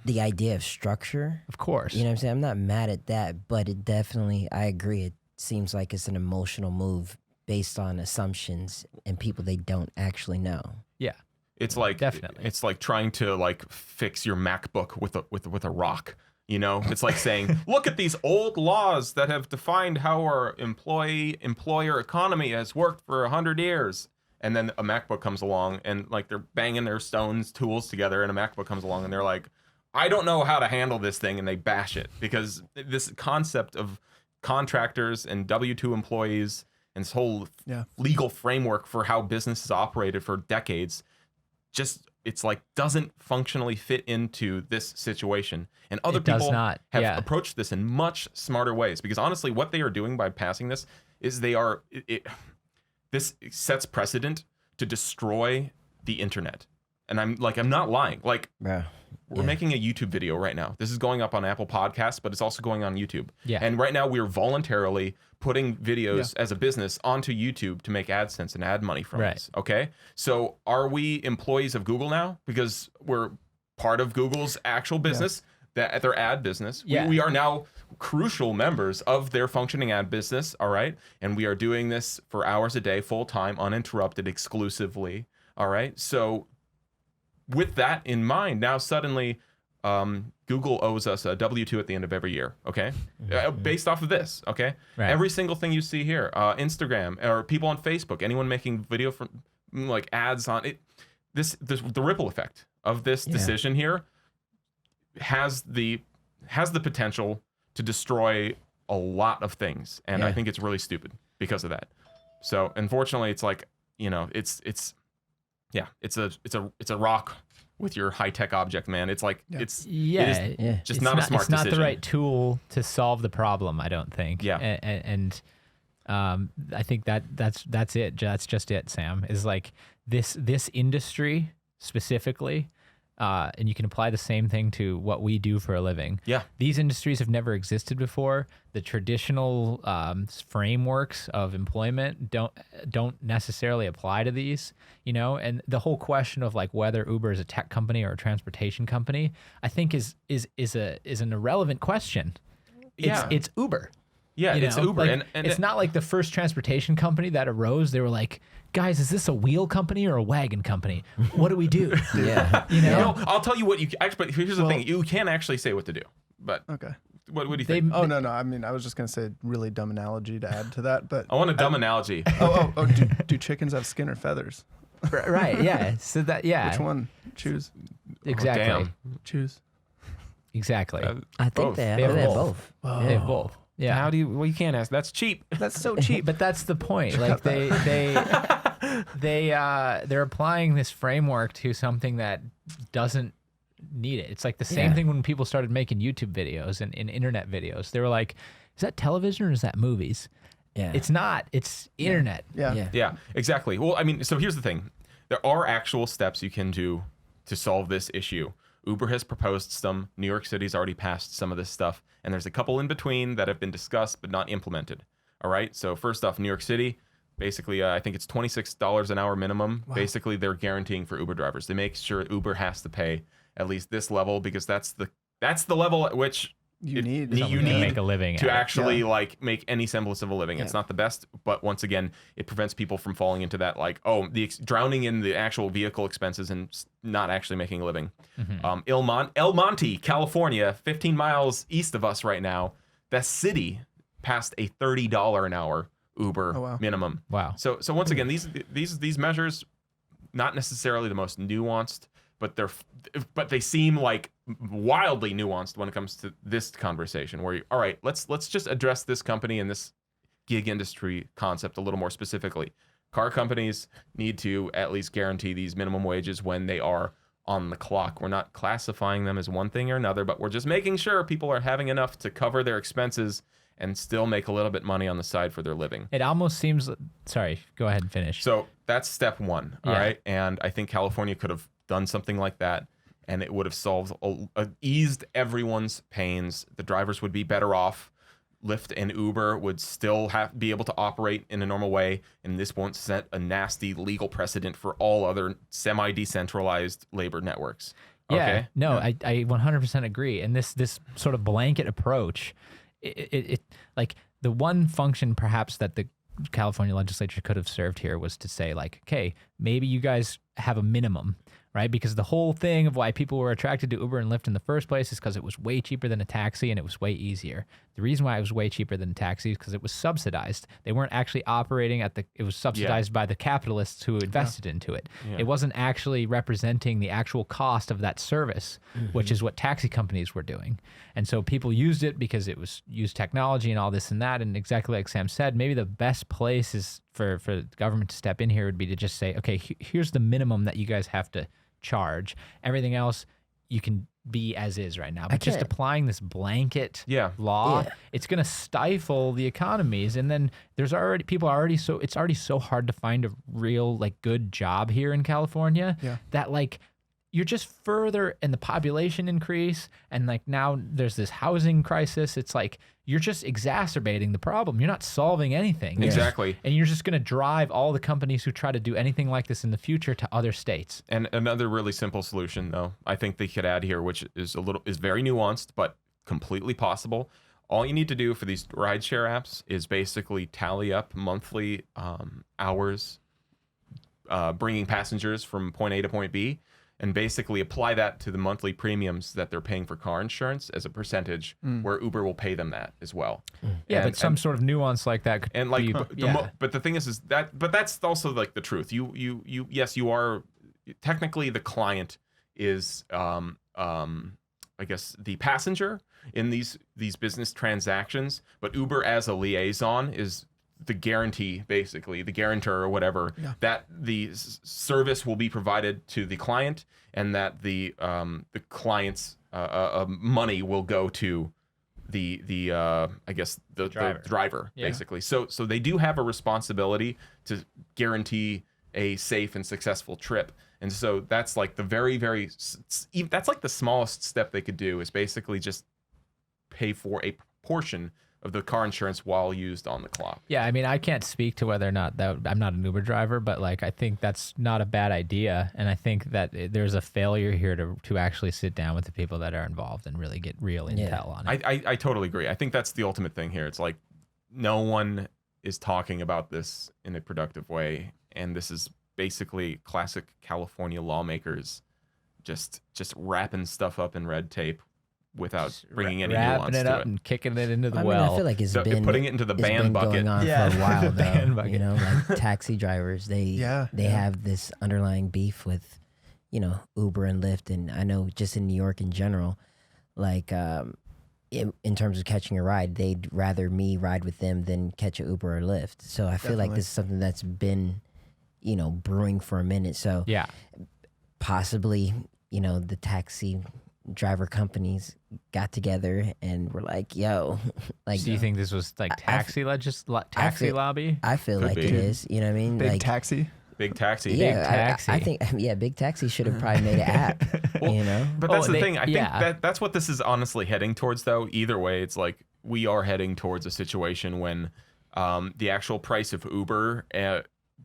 the idea of structure. Of course. You know what I'm saying? I'm not mad at that, but it definitely, I agree, it seems like it's an emotional move based on assumptions and people they don't actually know. Yeah. It's like Definitely. It's like trying to like fix your MacBook with a rock. You know, it's like saying, look at these old laws that have defined how our employer economy has worked for 100 years. And then a MacBook comes along and like they're banging their stones tools together, and a MacBook comes along and they're like, I don't know how to handle this thing, and they bash it because this concept of contractors and W-2 employees and this whole legal framework for how businesses operated for decades just it's like doesn't functionally fit into this situation. And other people have approached this in much smarter ways, because honestly what they are doing by passing this is this sets precedent to destroy the internet. And I'm not lying. Like, we're making a YouTube video right now. This is going up on Apple Podcasts, but it's also going on YouTube. Yeah. And right now we're voluntarily putting videos as a business onto YouTube to make AdSense and ad money from this. Okay. So are we employees of Google now because we're part of Google's actual business, their ad business? Yeah. We are now crucial members of their functioning ad business. All right. And we are doing this for hours a day, full time, uninterrupted, exclusively. All right. So with that in mind, now suddenly Google owes us a W-2 at the end of every year, okay? Based off of this, okay? Right. Every single thing you see here, Instagram or people on Facebook, anyone making video from like ads on it, the ripple effect of this decision here has the potential to destroy a lot of things, and I think it's really stupid because of that. So unfortunately, it's like, you know, it's a rock with your high-tech object, man. It's like it's just not a smart decision. It's not the right tool to solve the problem, I don't think. Yeah. And I think that's it. That's just it, Sam. Is like this industry specifically, and you can apply the same thing to what we do for a living. Yeah. These industries have never existed before. The traditional frameworks of employment don't necessarily apply to these, you know, and the whole question of like whether Uber is a tech company or a transportation company, I think is an irrelevant question. It's Uber. Yeah, it's Uber. Like, and it's not like the first transportation company that arose. They were like, guys, is this a wheel company or a wagon company? What do we do? You know? I'll tell you what you actually. But here's the thing: you can actually say what to do. But what do you think? No. I mean, I was just gonna say really dumb analogy to add to that, but I want a dumb analogy. Do chickens have skin or feathers? Right. Yeah. So Which one? Choose. Exactly. Oh, Choose. Exactly. I think they have both. They have both. Yeah. How do you? Well, you can't ask. That's cheap. That's so cheap. But that's the point. Like they're applying this framework to something that doesn't need it. It's like the same thing when people started making YouTube videos and internet videos. They were like, is that television or is that movies? Yeah. It's not. It's internet. Yeah, exactly. Well, I mean, so here's the thing. There are actual steps you can do to solve this issue. Uber has proposed some. New York City's already passed some of this stuff. And there's a couple in between that have been discussed but not implemented. All right. So first off, New York City, basically, I think it's $26 an hour minimum. Wow. Basically, they're guaranteeing for Uber drivers. They make sure Uber has to pay at least this level, because that's the level at which you need to make a living to actually like make any semblance of a living. It's not the best, but once again, it prevents people from falling into that like, drowning in the actual vehicle expenses and not actually making a living. Mm-hmm. El Monte, California, 15 miles east of us right now, that city passed a $30 an hour Uber minimum. Wow. So once again, these measures, not necessarily the most nuanced, but they seem like wildly nuanced when it comes to this conversation. Where all right, let's just address this company and this gig industry concept a little more specifically. Car companies need to at least guarantee these minimum wages when they are on the clock. We're not classifying them as one thing or another, but we're just making sure people are having enough to cover their expenses and still make a little bit money on the side for their living. It almost seems. Sorry, go ahead and finish. So that's step one. All right, and I think California could have done something like that, and it would have eased everyone's pains. The drivers would be better off. Lyft and Uber would still be able to operate in a normal way, and this won't set a nasty legal precedent for all other semi-decentralized labor networks. Okay? I 100% agree. And this sort of blanket approach, it like the one function perhaps that the California legislature could have served here was to say like, okay, maybe you guys have a minimum, right? Because the whole thing of why people were attracted to Uber and Lyft in the first place is because it was way cheaper than a taxi and it was way easier. The reason why it was way cheaper than a taxi is because it was subsidized. They weren't actually operating it was subsidized by the capitalists who invested into it. Yeah. It wasn't actually representing the actual cost of that service, which is what taxi companies were doing. And so people used it because it was used technology and all this and that. And exactly like Sam said, maybe the best place is for the government to step in here would be to just say, okay, here's the minimum that you guys have to charge. Everything else you can be as is right now. But just applying this blanket law, it's going to stifle the economies. And then it's already so hard to find a real like good job here in California that like you're just further in the population increase. And like now there's this housing crisis. It's like, you're just exacerbating the problem. You're not solving anything. Exactly. And you're just going to drive all the companies who try to do anything like this in the future to other states. And another really simple solution, though, I think they could add here, which is very nuanced, but completely possible. All you need to do for these rideshare apps is basically tally up monthly hours bringing passengers from point A to point B, and basically apply that to the monthly premiums that they're paying for car insurance as a percentage, where Uber will pay them that as well. Yeah, but some sort of nuance like that could and like, be, but the thing is that, but that's also like the truth. Yes, you are technically the client is, I guess the passenger in these business transactions, but Uber as a liaison is the guarantee, basically the guarantor or whatever, that the service will be provided to the client, and that the client's money will go to the I guess the driver basically. So they do have a responsibility to guarantee a safe and successful trip. And so that's like the that's like the smallest step they could do, is basically just pay for a portion of the car insurance while used on the clock. Yeah, I mean, I can't speak to whether or not I'm not an Uber driver, but like I think that's not a bad idea, and I think that there's a failure here to actually sit down with the people that are involved and really get real intel on it. I totally agree. I think that's the ultimate thing here. It's like no one is talking about this in a productive way, and this is basically classic California lawmakers just wrapping stuff up in red tape without bringing any nuance wrapping it to up it. and kicking it into the I mean, well. I feel like it's been putting it into the it's ban been bucket. going on Yeah, for a while the ban though. bucket. You know, like taxi drivers, they have this underlying beef with, you know, Uber and Lyft, and I know just in New York in general, like in terms of catching a ride, they'd rather me ride with them than catch a Uber or Lyft. So I feel like this is something that's been, you know, brewing for a minute. So Yeah. possibly, you know, the taxi driver companies got together and were like, yo, like, Do you think this was like taxi lobby? I feel Could like be. it is, you know what I mean? Big like, taxi. Big taxi. yeah, Taxi. I think, Big Taxi should have probably made an app, you know? But that's Oh, the thing. I think yeah. that's what this is honestly heading towards, though. Either way, it's like we are heading towards a situation when the actual price of Uber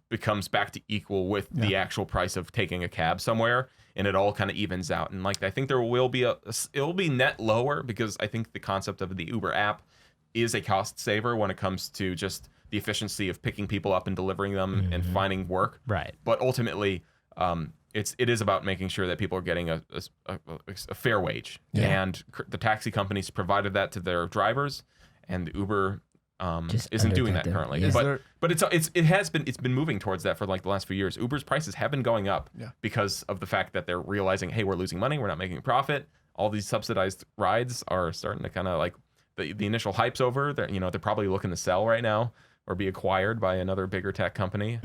becomes back to equal with the actual price of taking a cab somewhere, and it all kind of evens out. And like I think there will be it'll be net lower, because I think the concept of the Uber app is a cost saver when it comes to just the efficiency of picking people up and delivering them and finding work. Right. But ultimately, it is about making sure that people are getting a fair wage, and the taxi companies provided that to their drivers, and Uber isn't doing that currently. Yeah. But it's been moving towards that for like the last few years. Uber's prices have been going up because of the fact that they're realizing, hey, we're losing money, we're not making a profit. All these subsidized rides are starting to kind of like the initial hype's over. They're probably looking to sell right now or be acquired by another bigger tech company.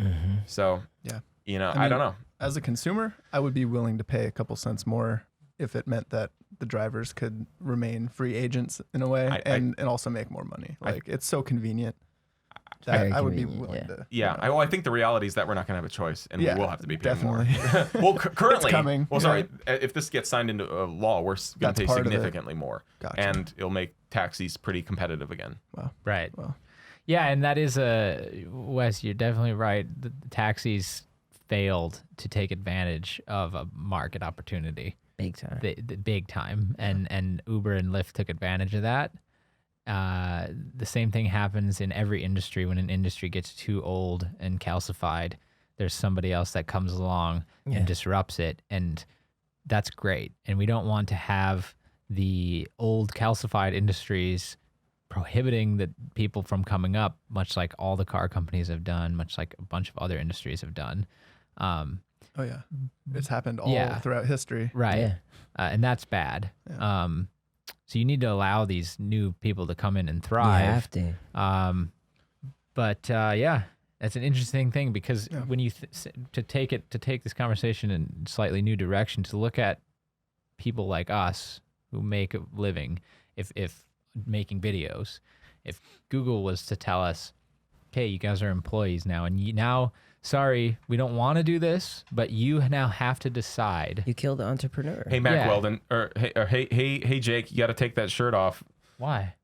So I don't know. As a consumer, I would be willing to pay a couple cents more if it meant that the drivers could remain free agents in a way, and also make more money. Like, it's so convenient that Very I would be convenient, willing to. Yeah, I think the reality is that we're not going to have a choice, and we will have to be paying definitely. more. Well, currently, It's coming. well, sorry, if this gets signed into law, we're going That's to pay part of it. significantly more, Gotcha. and it'll make taxis pretty competitive again. Wow. Right. Well. Yeah, and that is Wes, you're definitely right. The taxis failed to take advantage of a market opportunity. Big time. The big time. And Uber and Lyft took advantage of that. The same thing happens in every industry when an industry gets too old and calcified. there's somebody else that comes along Yeah. and disrupts it, and that's great. And we don't want to have the old calcified industries prohibiting the people from coming up, much like all the car companies have done, much like a bunch of other industries have done. Oh yeah, it's happened all Yeah. throughout history. Right. Yeah. And that's bad. Yeah. So you need to allow these new people to come in and You thrive. have to. But yeah, that's an interesting thing because Yeah. when you to take this conversation in a slightly new direction, to look at people like us who make a living, if making videos, if Google was to tell us, "Okay, you guys are employees now, and sorry, we don't want to do this, but you now have to decide." You killed the entrepreneur. Hey, Mac Yeah. Weldon, or hey, Jake, you got to take that shirt off. Why?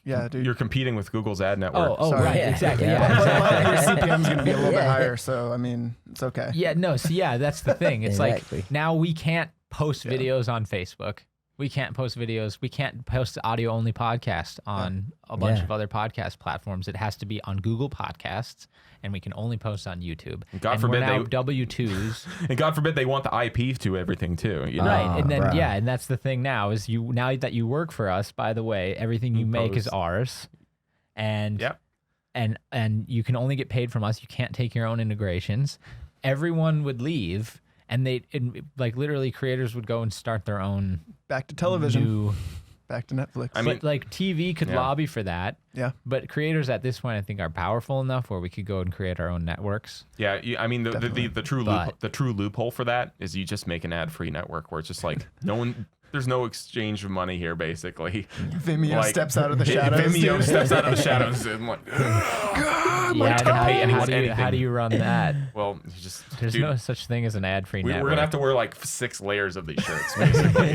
Yeah, dude. You're competing with Google's ad network. Oh, Sorry. right, Yeah. exactly. Yeah. Yeah, Your exactly. CPM's gonna be a little bit Yeah. higher, so I mean, it's okay. Yeah, no, so yeah, that's the thing. It's Exactly. like now we can't post Yeah. videos on Facebook. We can't post videos. We can't post audio only podcast on a bunch Yeah. of other podcast platforms. It has to be on Google Podcasts, and we can only post on YouTube. God and forbid we're now they- W2s. And God forbid they want the IP to everything too. You know? Right, Oh, and then bruh. yeah, and that's the thing now is now that you work for us. By the way, everything you make is Post. ours, and Yep. and you can only get paid from us. You can't take your own integrations. Everyone would leave, and like literally creators would go and start their own Back to television. new. Back to Netflix. I mean- But like TV could Yeah. lobby for that. Yeah. But creators at this point, I think, are powerful enough where we could go and create our own networks. Yeah, I mean Definitely. the true But- the true loophole for that is you just make an ad-free network where it's just like there's no exchange of money here basically. Vimeo Like, steps out of the shadows. Vimeo dude. steps out of the shadows and like, Yeah, and pay anyone how do anything. you run that? well, you just There's dude, no such thing as an ad-free we're network. gonna have to wear like 6 layers of these shirts basically.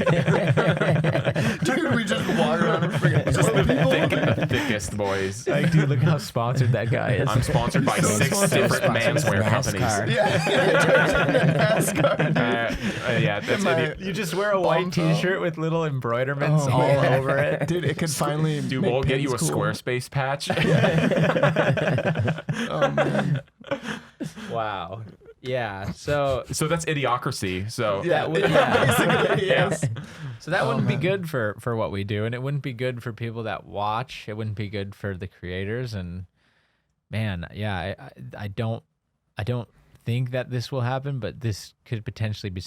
Dude, we just walk around and freaking Just kill people. the thickest boys. Like, dude, look how sponsored that guy is. I'm sponsored by So 6 sponsored. different manswear companies. NASCAR. Yeah. NASCAR. Yeah, that's My- it. You just wear a white Bumpo. T-shirt with little embroiderments Oh, all man. over it. Dude, it could finally. Dude, make we'll get you a pins cool. Squarespace patch. Oh man. Wow. Yeah. So So that's idiocracy. So Yeah. Basically, yes. So that Oh, wouldn't be man. good for what we do, and it wouldn't be good for people that watch. It wouldn't be good for the creators. And man, yeah, I don't think that this will happen, but this could potentially be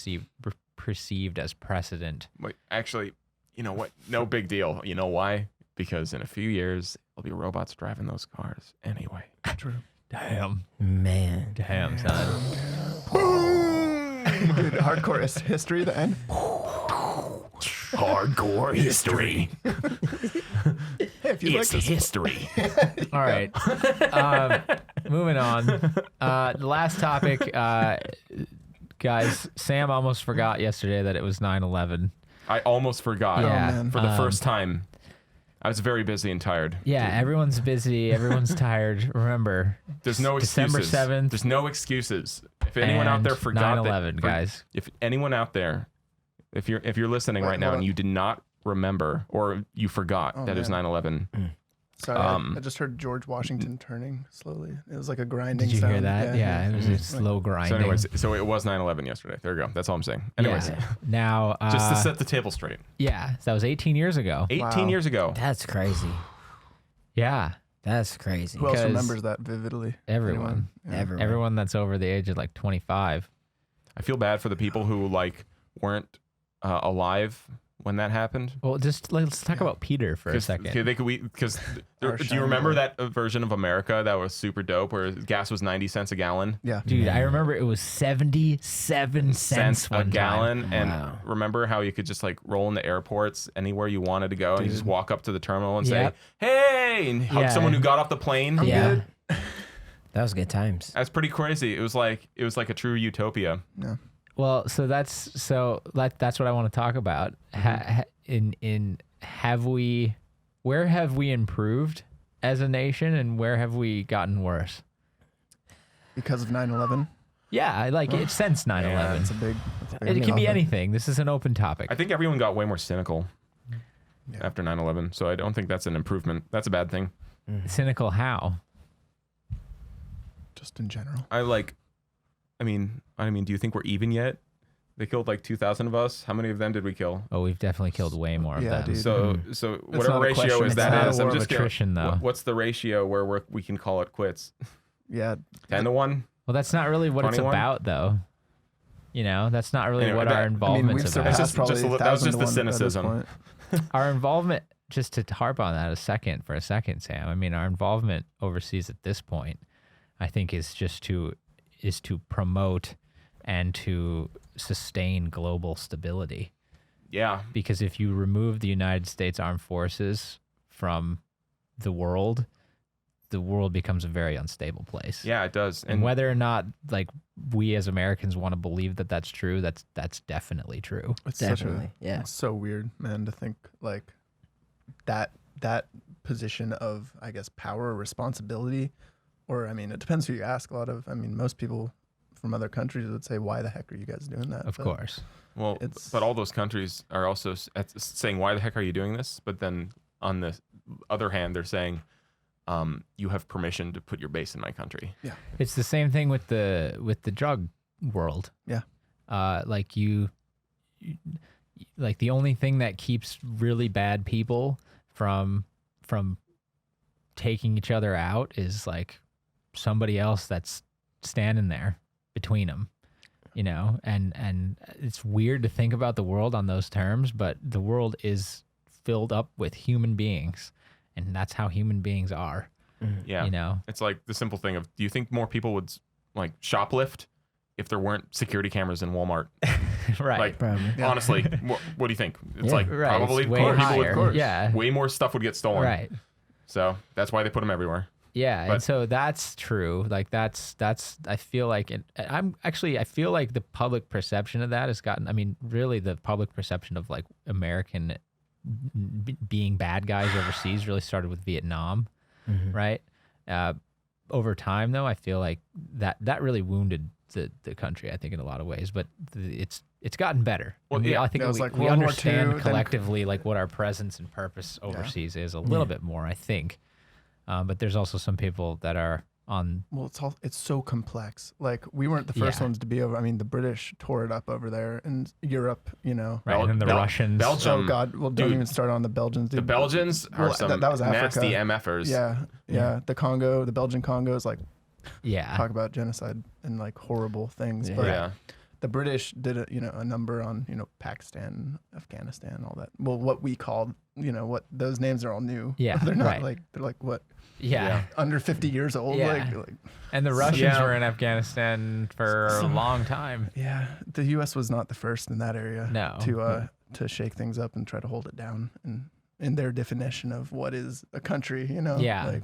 perceived as precedent. Wait, actually, you know what? No big deal. You know why? Because in a few years, there'll be robots driving those cars anyway. True. Damn, Man. damn, son. Dude, hardcore history. The end. Hardcore history. Hey, if you like this, history. All right, moving on. The last topic, guys. Sam almost forgot yesterday that it was 9/11. I almost forgot. Yeah, man. For the first time. I was very busy and tired. Yeah, everyone's busy. Everyone's tired. Remember, There's no December excuses. 7th. There's no excuses. If anyone out and there forgot 9/11, guys. If anyone out there, if you're listening Wait, right now hold and on. you did not remember or you forgot Oh, that it was man. 9/11, sorry, I just heard George Washington turning slowly. It was like a grinding Did you sound. hear that? Yeah, it was a slow grinding. so anyways, so it was 9/11 yesterday. There you go. That's all I'm saying. Anyways, Yeah. Now, just to set the table straight. yeah, that was 18 years ago. 18 Wow. years ago. That's crazy. Yeah, That's crazy. Who else Because remembers that vividly? everyone. Yeah. Everyone. Everyone that's over the age of like 25. I feel bad for the people who like weren't alive when that happened. Well, just let's talk about Peter for a second. Because Our do you shining remember light. that version of America that was super dope where gas was 90 cents a gallon? Yeah. Dude, I remember it was 77 cents A one gallon. time. And Wow. remember how you could just like roll into airports anywhere you wanted to go and you just Dude. walk up to the terminal and Yep. say, hey, and hug Yeah. someone who got off the plane? Yeah. That was good times. That's pretty crazy. It was like a true utopia. Yeah. Well, so that's what I want to talk about. Where have we improved as a nation, and where have we gotten worse? Because of 9/11. Yeah, I like it since 9/11. That's a big. It can be anything. This is an open topic. I think everyone got way more cynical Yeah. after 9/11. So I don't think that's an improvement. That's a bad thing. Cynical how? Just in general. I mean, do you think we're even yet? They killed like 2,000 of us. How many of them did we kill? Oh, we've definitely killed way more of Yeah, them. dude. So whatever not a ratio question. is It's that not a is, war I'm of just gonna, attrition, though. what's the ratio where we can call it quits? Yeah. 10-1. Well, that's not really what 21? it's about, though. You know, that's not really Anyway, what our involvement's we've about. just- surpassed probably that was 1,000 just to the 1 at this cynicism. point. Our involvement, just to harp on that for a second, Sam. I mean, our involvement overseas at this point, I think, is to promote and to sustain global stability. Yeah. Because if you remove the United States Armed Forces from the world becomes a very unstable place. Yeah, it does. And whether or not like we as Americans want to believe that that's true, that's definitely true. It's Definitely, yeah. It's so weird, man, to think like that position of, I guess, power or responsibility, or I mean, it depends who you ask. Most people from other countries would say, "Why the heck are you guys doing that?" Of course. Well, but all those countries are also saying, "Why the heck are you doing this?" But then on the other hand, they're saying, "You have permission to put your base in my country." Yeah, It's the same thing with the drug world. Yeah. Like like the only thing that keeps really bad people from taking each other out is like somebody else that's standing there between them, you know, and it's weird to think about the world on those terms, but the world is filled up with human beings, and that's how human beings are. Yeah. You know, It's like the simple thing of, do you think more people would like shoplift if there weren't security cameras in Walmart? right. Like, Probably. honestly, what do you think? It's Yeah. like Right, probably it's way more people higher. would, Yeah. way more stuff would get stolen. Right. So that's why they put them everywhere. Yeah, But- and so that's true. Like that's I feel like I feel like the public perception of that has gotten. I mean, really, the public perception of like American being bad guys overseas really started with Vietnam, right? Over time, though, I feel like that really wounded the country. I think in a lot of ways, but it's gotten better. Well, And yeah, I think that was we, like we World War understand II, then- collectively like what our presence and purpose overseas is a little bit more. I think. But there's also some people that are on. Well, it's so complex. Like we weren't the first Yeah. ones to be over. I mean, the British tore it up over there in Europe. You know. Right, and then the Russians. Belgium. Oh God! Well, don't Dude, even start on the Belgians. Dude. The Belgians are Well, some that was Africa. nasty MFers. Yeah. The Congo, the Belgian Congo is like Yeah. talk about genocide and like horrible things. Yeah. But Yeah. the British did a number on Pakistan, Afghanistan, all that. Well, what we called what those names are all new. Yeah, they're not right. they're like what Yeah. under 50 years old. Yeah. Like And the Russians Yeah. were in Afghanistan for a long time. yeah, the U.S. was not the first in that area. No. To shake things up and try to hold it down and in their definition of what is a country. Yeah.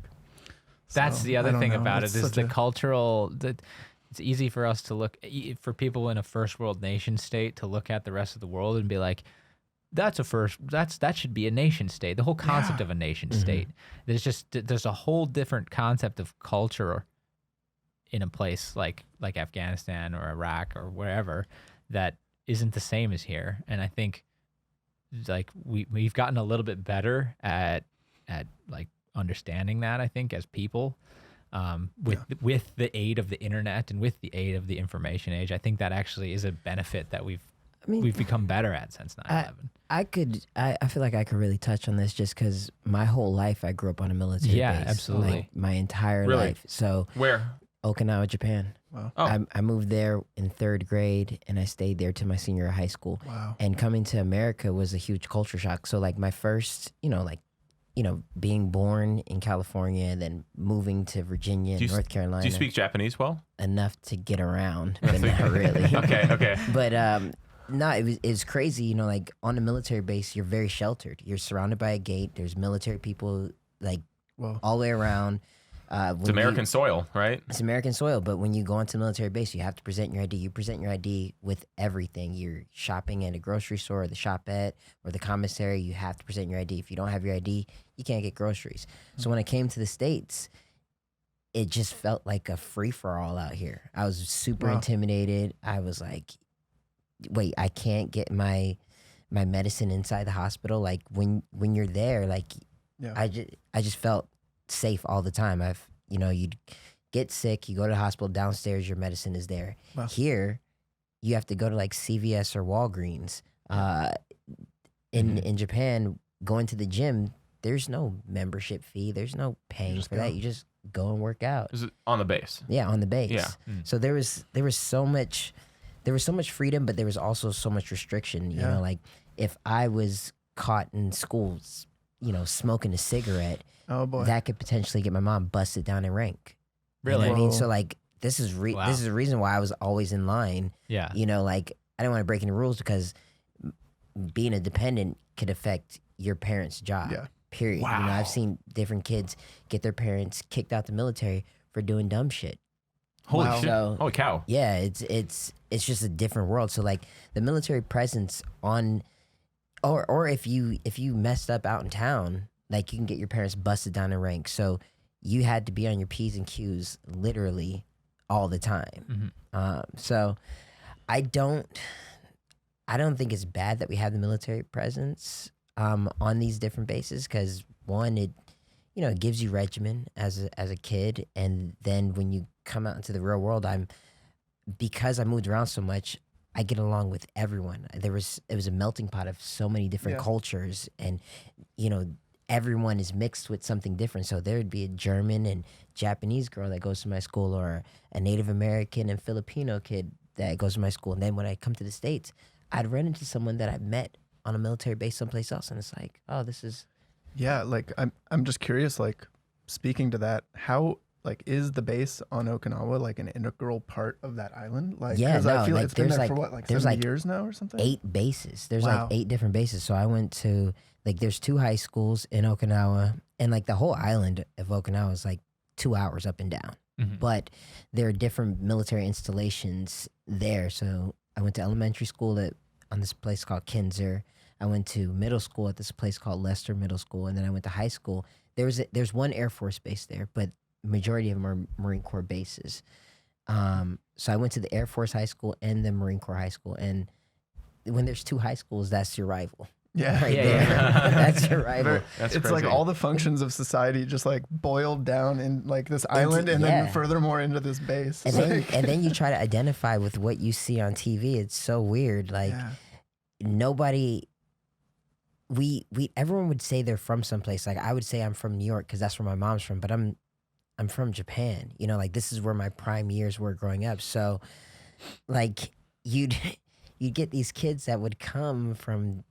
That's so, the I other don't thing know. about It's it is such the a- cultural. It's easy for us to look for people in a first world nation state to look at the rest of the world and be like, that should be a nation state. The whole concept of a nation state. There's a whole different concept of culture in a place like Afghanistan or Iraq or wherever that isn't the same as here. And I think like we've gotten a little bit better at like understanding that, I think, as people. With the aid of the internet and with the aid of the information age, I think that actually is a benefit that we've become better at since 9/11. I feel like I could really touch on this just because my whole life I grew up on a military Yeah, base. absolutely. Like, my entire Really? life. So Where? Okinawa, Japan. Wow. Oh. I moved there in 3rd grade and I stayed there to my senior year of high school. Wow. And coming to America was a huge culture shock. So like my first, being born in California and then moving to Virginia and North Carolina. Do you speak Japanese well? Enough to get around, but not really. Okay. But no, it was crazy. Like on a military base, you're very sheltered. You're surrounded by a gate. There's military people like Whoa. all the way around. It's American soil, right? It's American soil, but when you go onto military base, you have to present your ID. You present your ID with everything. You're shopping at a grocery store or the shopette or the commissary. You have to present your ID. If you don't have your ID, you can't get groceries. So when I came to the States, it just felt like a free-for-all out here. I was super Wow. intimidated. I was like, wait, I can't get my medicine inside the hospital. Like when you're there, like Yeah. I just felt safe all the time. get sick, you go to the hospital, downstairs, your medicine is there. Wow. Here, you have to go to like CVS or Walgreens. In Japan, going to the gym, there's no membership fee. There's no paying for that. You just go and work out. Is it on the base? Yeah, on the base. Yeah. So there was so much freedom, but there was also so much restriction. You know, like if I was caught in school, smoking a cigarette, Oh boy. that could potentially get my mom busted down in rank. Really? You know what I mean? Whoa. So like this is this is the reason why I was always in line. Yeah. You know, like I didn't want to break any rules because being a dependent could affect your parents' job. Yeah. Period. Wow. You know, I've seen different kids get their parents kicked out the military for doing dumb shit. Holy Wow. shit! So- Holy cow! Yeah, it's just a different world. So like the military presence on, or if you messed up out in town, like you can get your parents busted down in rank. So you had to be on your P's and Q's literally all the time. So I don't think it's bad that we have the military presence on these different bases because one, it gives you regimen as a kid, and then when you come out into the real world, because I moved around so much, I get along with everyone. It was a melting pot of so many different cultures, and everyone is mixed with something different. So there would be a German and Japanese girl that goes to my school, or a Native American and Filipino kid that goes to my school. And then when I come to the States, I'd run into someone that I met on a military base someplace else, and it's like, oh, this is. Yeah, like I'm just curious, like speaking to that, how like is the base on Okinawa like an integral part of that island? Like, Yeah, 'cause no, I feel like, it's been there's there like- for what, like there's 70 like years now or something? 8 bases. There's Wow. like 8 different bases. So I went to there's 2 high schools in Okinawa, and like the whole island of Okinawa is like 2 hours up and down. But there are different military installations there. So I went to elementary school on this place called Kinzer. I went to middle school at this place called Lester Middle School, and then I went to high school. There's one Air Force base there, but majority of them are Marine Corps bases. So I went to the Air Force High School and the Marine Corps High School, and when there's 2 high schools, that's your rival. Yeah. Right Yeah, there. yeah. That's your rival. That's It's crazy. like all the functions of society just like boiled down in like this island, and yeah. then furthermore into this base. And It's then, like- and then you try to identify with what you see on TV. It's so weird. Like yeah. nobody, everyone would say they're from someplace. Like I would say I'm from New York because that's where my mom's from, but I'm from Japan. You know, like this is where my prime years were growing up. So, like you'd get these kids that would come from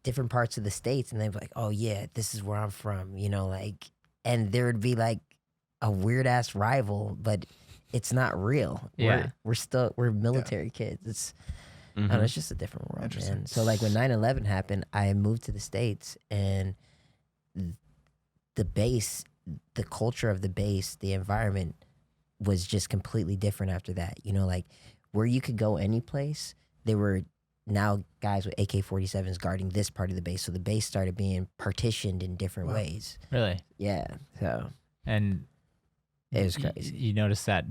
different parts of the States, and they'd be like, "Oh yeah, this is where I'm from." You know, like, and there would be like a weird ass rival, but it's not real. Yeah. We're military kids. It's I don't know, it's just a different world, Interesting. man. So like when 9/11 happened, I moved to the States, and the base, the culture of the base, the environment was just completely different after that. You know, like where you could go any place, there were now guys with AK-47s guarding this part of the base. So the base started being partitioned in different Wow. ways. Really? Yeah. So And it was y- crazy. You noticed that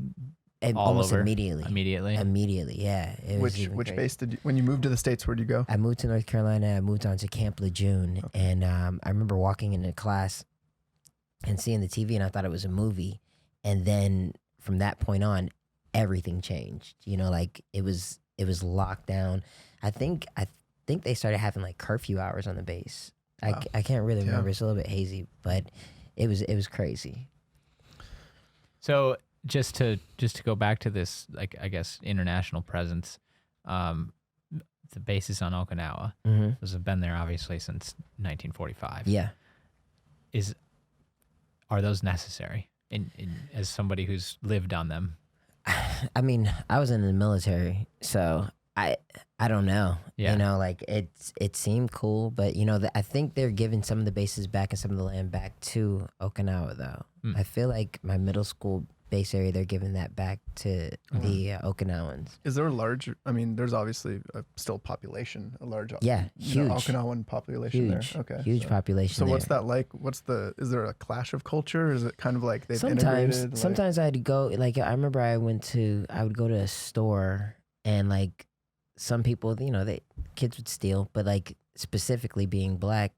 And all almost over immediately. immediately? Immediately, yeah. It was Which even crazy. base when you moved to the States, where'd you go? I moved to North Carolina. I moved on to Camp Lejeune, and I remember walking into class and seeing the TV, and I thought it was a movie. And then from that point on, everything changed. You know, like it was locked down. I think they started having like curfew hours on the base. Wow. I can't really Yeah. remember. It's a little bit hazy, but it was crazy. So just to go back to this, like I guess international presence, the bases on Okinawa. Mm-hmm. Those have been there obviously since 1945. Yeah. Are those necessary? In as somebody who's lived on them, I mean, I was in the military, so I don't know. Yeah. You know, like it seemed cool, but you know, I think they're giving some of the bases back and some of the land back to Okinawa, though. Mm. I feel like my middle school base area, they're giving that back to the Okinawans. Is there a large? I mean, there's obviously still population, a large, Yeah, you know, huge. Okinawan population Huge. there. Okay, Huge so, population. So what's there. that like? Is there a clash of culture? Is it kind of like they've Sometimes integrated? Like, sometimes I'd go, like I remember I would go to a store, and like some people, you know, kids would steal, but like specifically being black,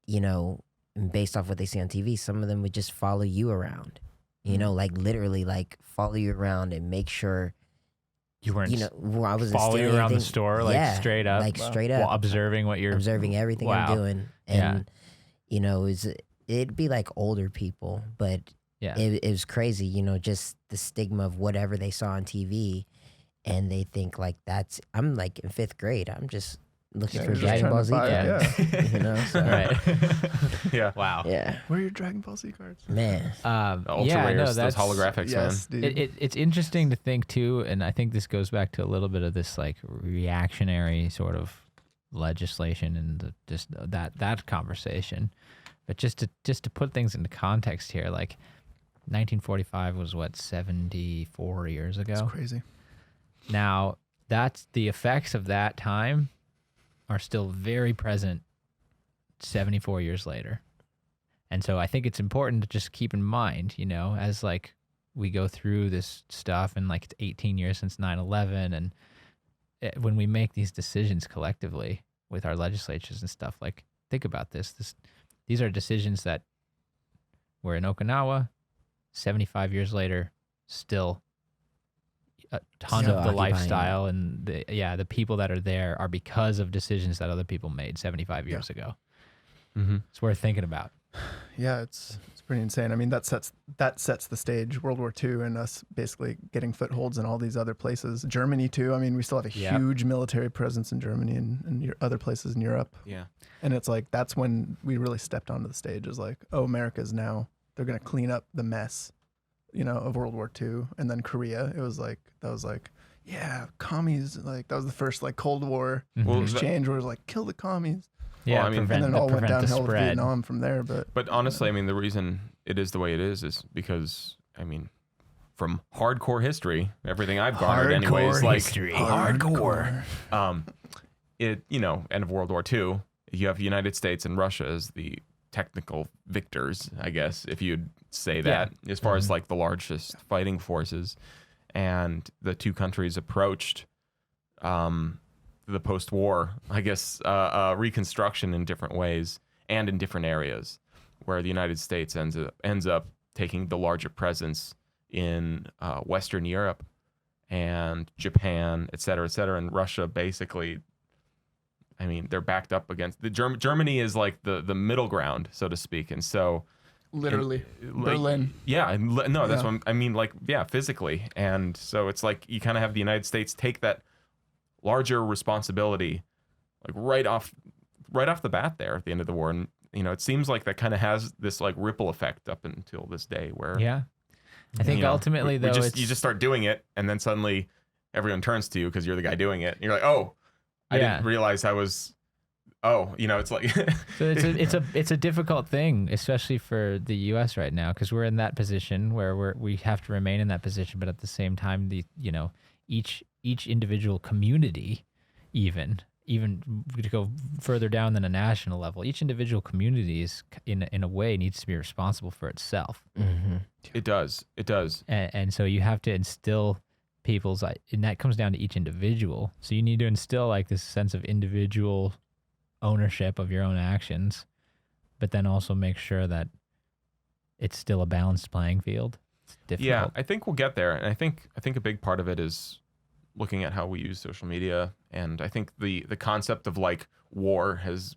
you know, and based off what they see on TV, some of them would just follow you around, You know, like literally, like follow you around and make sure. You weren't, You know, I wasn't follow you stealing around the anything. store, like Yeah, straight up, like straight up, while observing what you're observing everything Wow. I'm doing, Yeah. and you know, it'd be like older people, but yeah. it was crazy, you know, just the stigma of whatever they saw on TV, and they think like that's. I'm like in 5th grade. I'm just looking for you're just Dragon trying Ball to Z buy it, cards, you know. So, Right. Yeah. Wow. yeah, Where are your Dragon Ball Z cards? man. The ultra yeah, rares, no, those that's holographics, Yes, man. dude. It's interesting to think too, and I think this goes back to a little bit of this like reactionary sort of legislation and just that conversation. But just to put things into context here, like 1945 was what, 74 years ago. It's crazy. Now that's the effects of that time are still very present 74 years later. And so I think it's important to just keep in mind, you know, as like we go through this stuff and like it's 18 years since 9/11, and when we make these decisions collectively with our legislatures and stuff, like think about this. These are decisions that were in Okinawa 75 years later, still a ton Still of the occupying lifestyle and the people that are there are because of decisions that other people made 75 years ago. Mm-hmm. It's worth thinking about. Yeah, it's pretty insane. I mean, that sets the stage. World War II and us basically getting footholds in all these other places. Germany too. I mean, we still have a huge military presence in Germany and other places in Europe. Yeah. And it's like that's when we really stepped onto the stage. Is like, oh, America's now they're gonna clean up the mess, you know, of World War II. And then Korea. It was like yeah, commies. Like that was the first like Cold War Well, exchange where it was like kill the commies. Yeah, I mean, And then it all went prevent the downhill with spread. Vietnam from there. But honestly, I mean, the reason it is the way it is because, I mean, from hardcore history, everything I've garnered anyways, like hardcore. it, you know, end of World War II, you have the United States and Russia as the technical victors, I guess, if you'd say that, as far as like the largest fighting forces. And the two countries approached the post-war, I guess, reconstruction in different ways and in different areas, where the United States ends up taking the larger presence in Western Europe and Japan, et cetera, and Russia basically, I mean, they're backed up against the Germany is like the middle ground, so to speak, and so Literally, like, Berlin. yeah, no, that's Yeah. what I mean, like, yeah, physically, and so it's like you kind of have the United States take that larger responsibility, like right off the bat there at the end of the war, and you know, it seems like that kind of has this like ripple effect up until this day, where Yeah. I think you know, ultimately we though, just, it's, you just start doing it, and then suddenly everyone turns to you because you're the guy doing it. And you're like, oh, I Yeah. didn't realize I was. Oh, you know, it's like so it's a difficult thing, especially for the U.S. right now, because we're in that position where we have to remain in that position, but at the same time, each individual community, even to go further down than a national level, each individual community is in a way needs to be responsible for itself. Mm-hmm. it does, And so you have to instill people's, and that comes down to each individual. So you need to instill like this sense of individual ownership of your own actions, but then also make sure that it's still a balanced playing field. It's difficult. Yeah, I think we'll get there, and I think a big part of it is looking at how we use social media, and I think the concept of like war has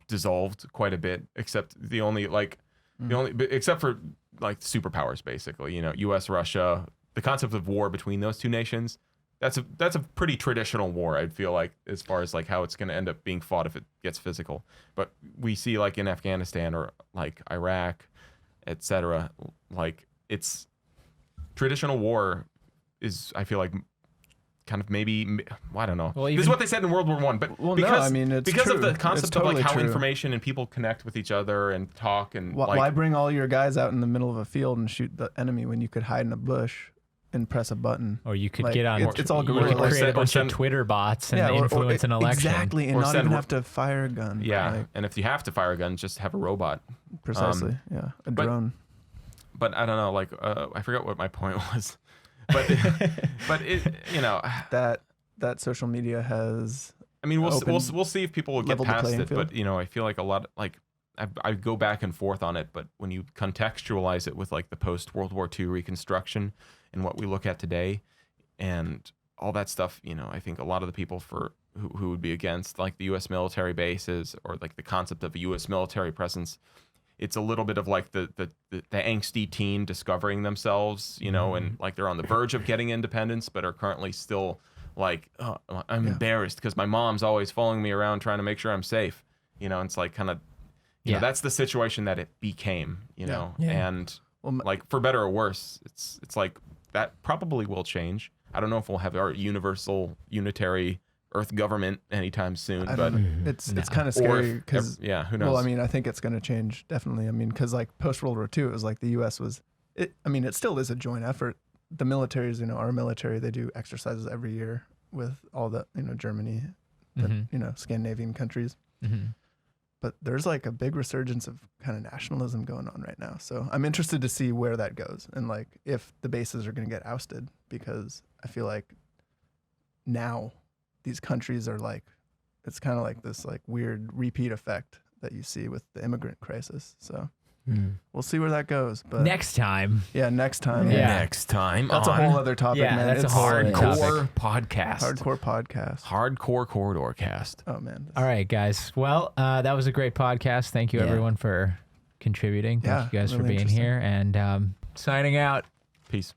dissolved quite a bit, except except for like superpowers, basically, you know, U.S., Russia, the concept of war between those two nations. That's a pretty traditional war, I feel like, as far as like how it's going to end up being fought if it gets physical. But we see like in Afghanistan or like Iraq, etc., like it's traditional war is, I feel like, kind of maybe, I don't know. Well, This is what they said in World War I, but Well, because, no, I mean, it's because of true. the concept It's of like totally how true. information and people connect with each other and talk and Why, like why bring all your guys out in the middle of a field and shoot the enemy when you could hide in a bush and press a button? Or you could Like, get on. it's all you guerrilla. could Or create send- a or bunch send- of Twitter bots and or influence an election. Exactly, and Or not send even ro- have to fire a gun. yeah, Like, and if you have to fire a gun, just have a robot. precisely. Yeah, a but- drone. But I don't know, like I forgot what my point was, but it, you know, That social media has I mean, we'll Open- see if people will get level the past playing it, field. but you know, I feel like a lot, like I go back and forth on it, but when you contextualize it with like the post World War II reconstruction and what we look at today and all that stuff, you know, I think a lot of the people who would be against like the U.S. military bases or like the concept of a U.S. military presence, it's a little bit of like the angsty teen discovering themselves, you know, and like they're on the verge of getting independence, but are currently still like, oh, I'm embarrassed because my mom's always following me around trying to make sure I'm safe. You know, it's like kind of, you know, that's the situation that it became, you know, and like for better or worse, it's like that probably will change. I don't know if we'll have our universal unitary Earth government anytime soon, but it's kind of scary because who knows? Well, I mean, I think it's going to change definitely. I mean, because like post World War II, it was like the U.S. I mean, it still is a joint effort. The militaries, you know, our military, they do exercises every year with all the, you know, Germany, you know, Scandinavian countries. But there's like a big resurgence of kind of nationalism going on right now. So I'm interested to see where that goes and like if the bases are going to get ousted, because I feel like now these countries are like, it's kind of like this like weird repeat effect that you see with the immigrant crisis. So we'll see where that goes. But next time. Yeah, next time. Next time. That's a whole other topic, man. That's it's a hardcore podcast. Hardcore podcast. Hardcore corridor cast. Oh man. All right, guys. Well, that was a great podcast. Thank you everyone for contributing. Thank you guys really for being here, and signing out. Peace.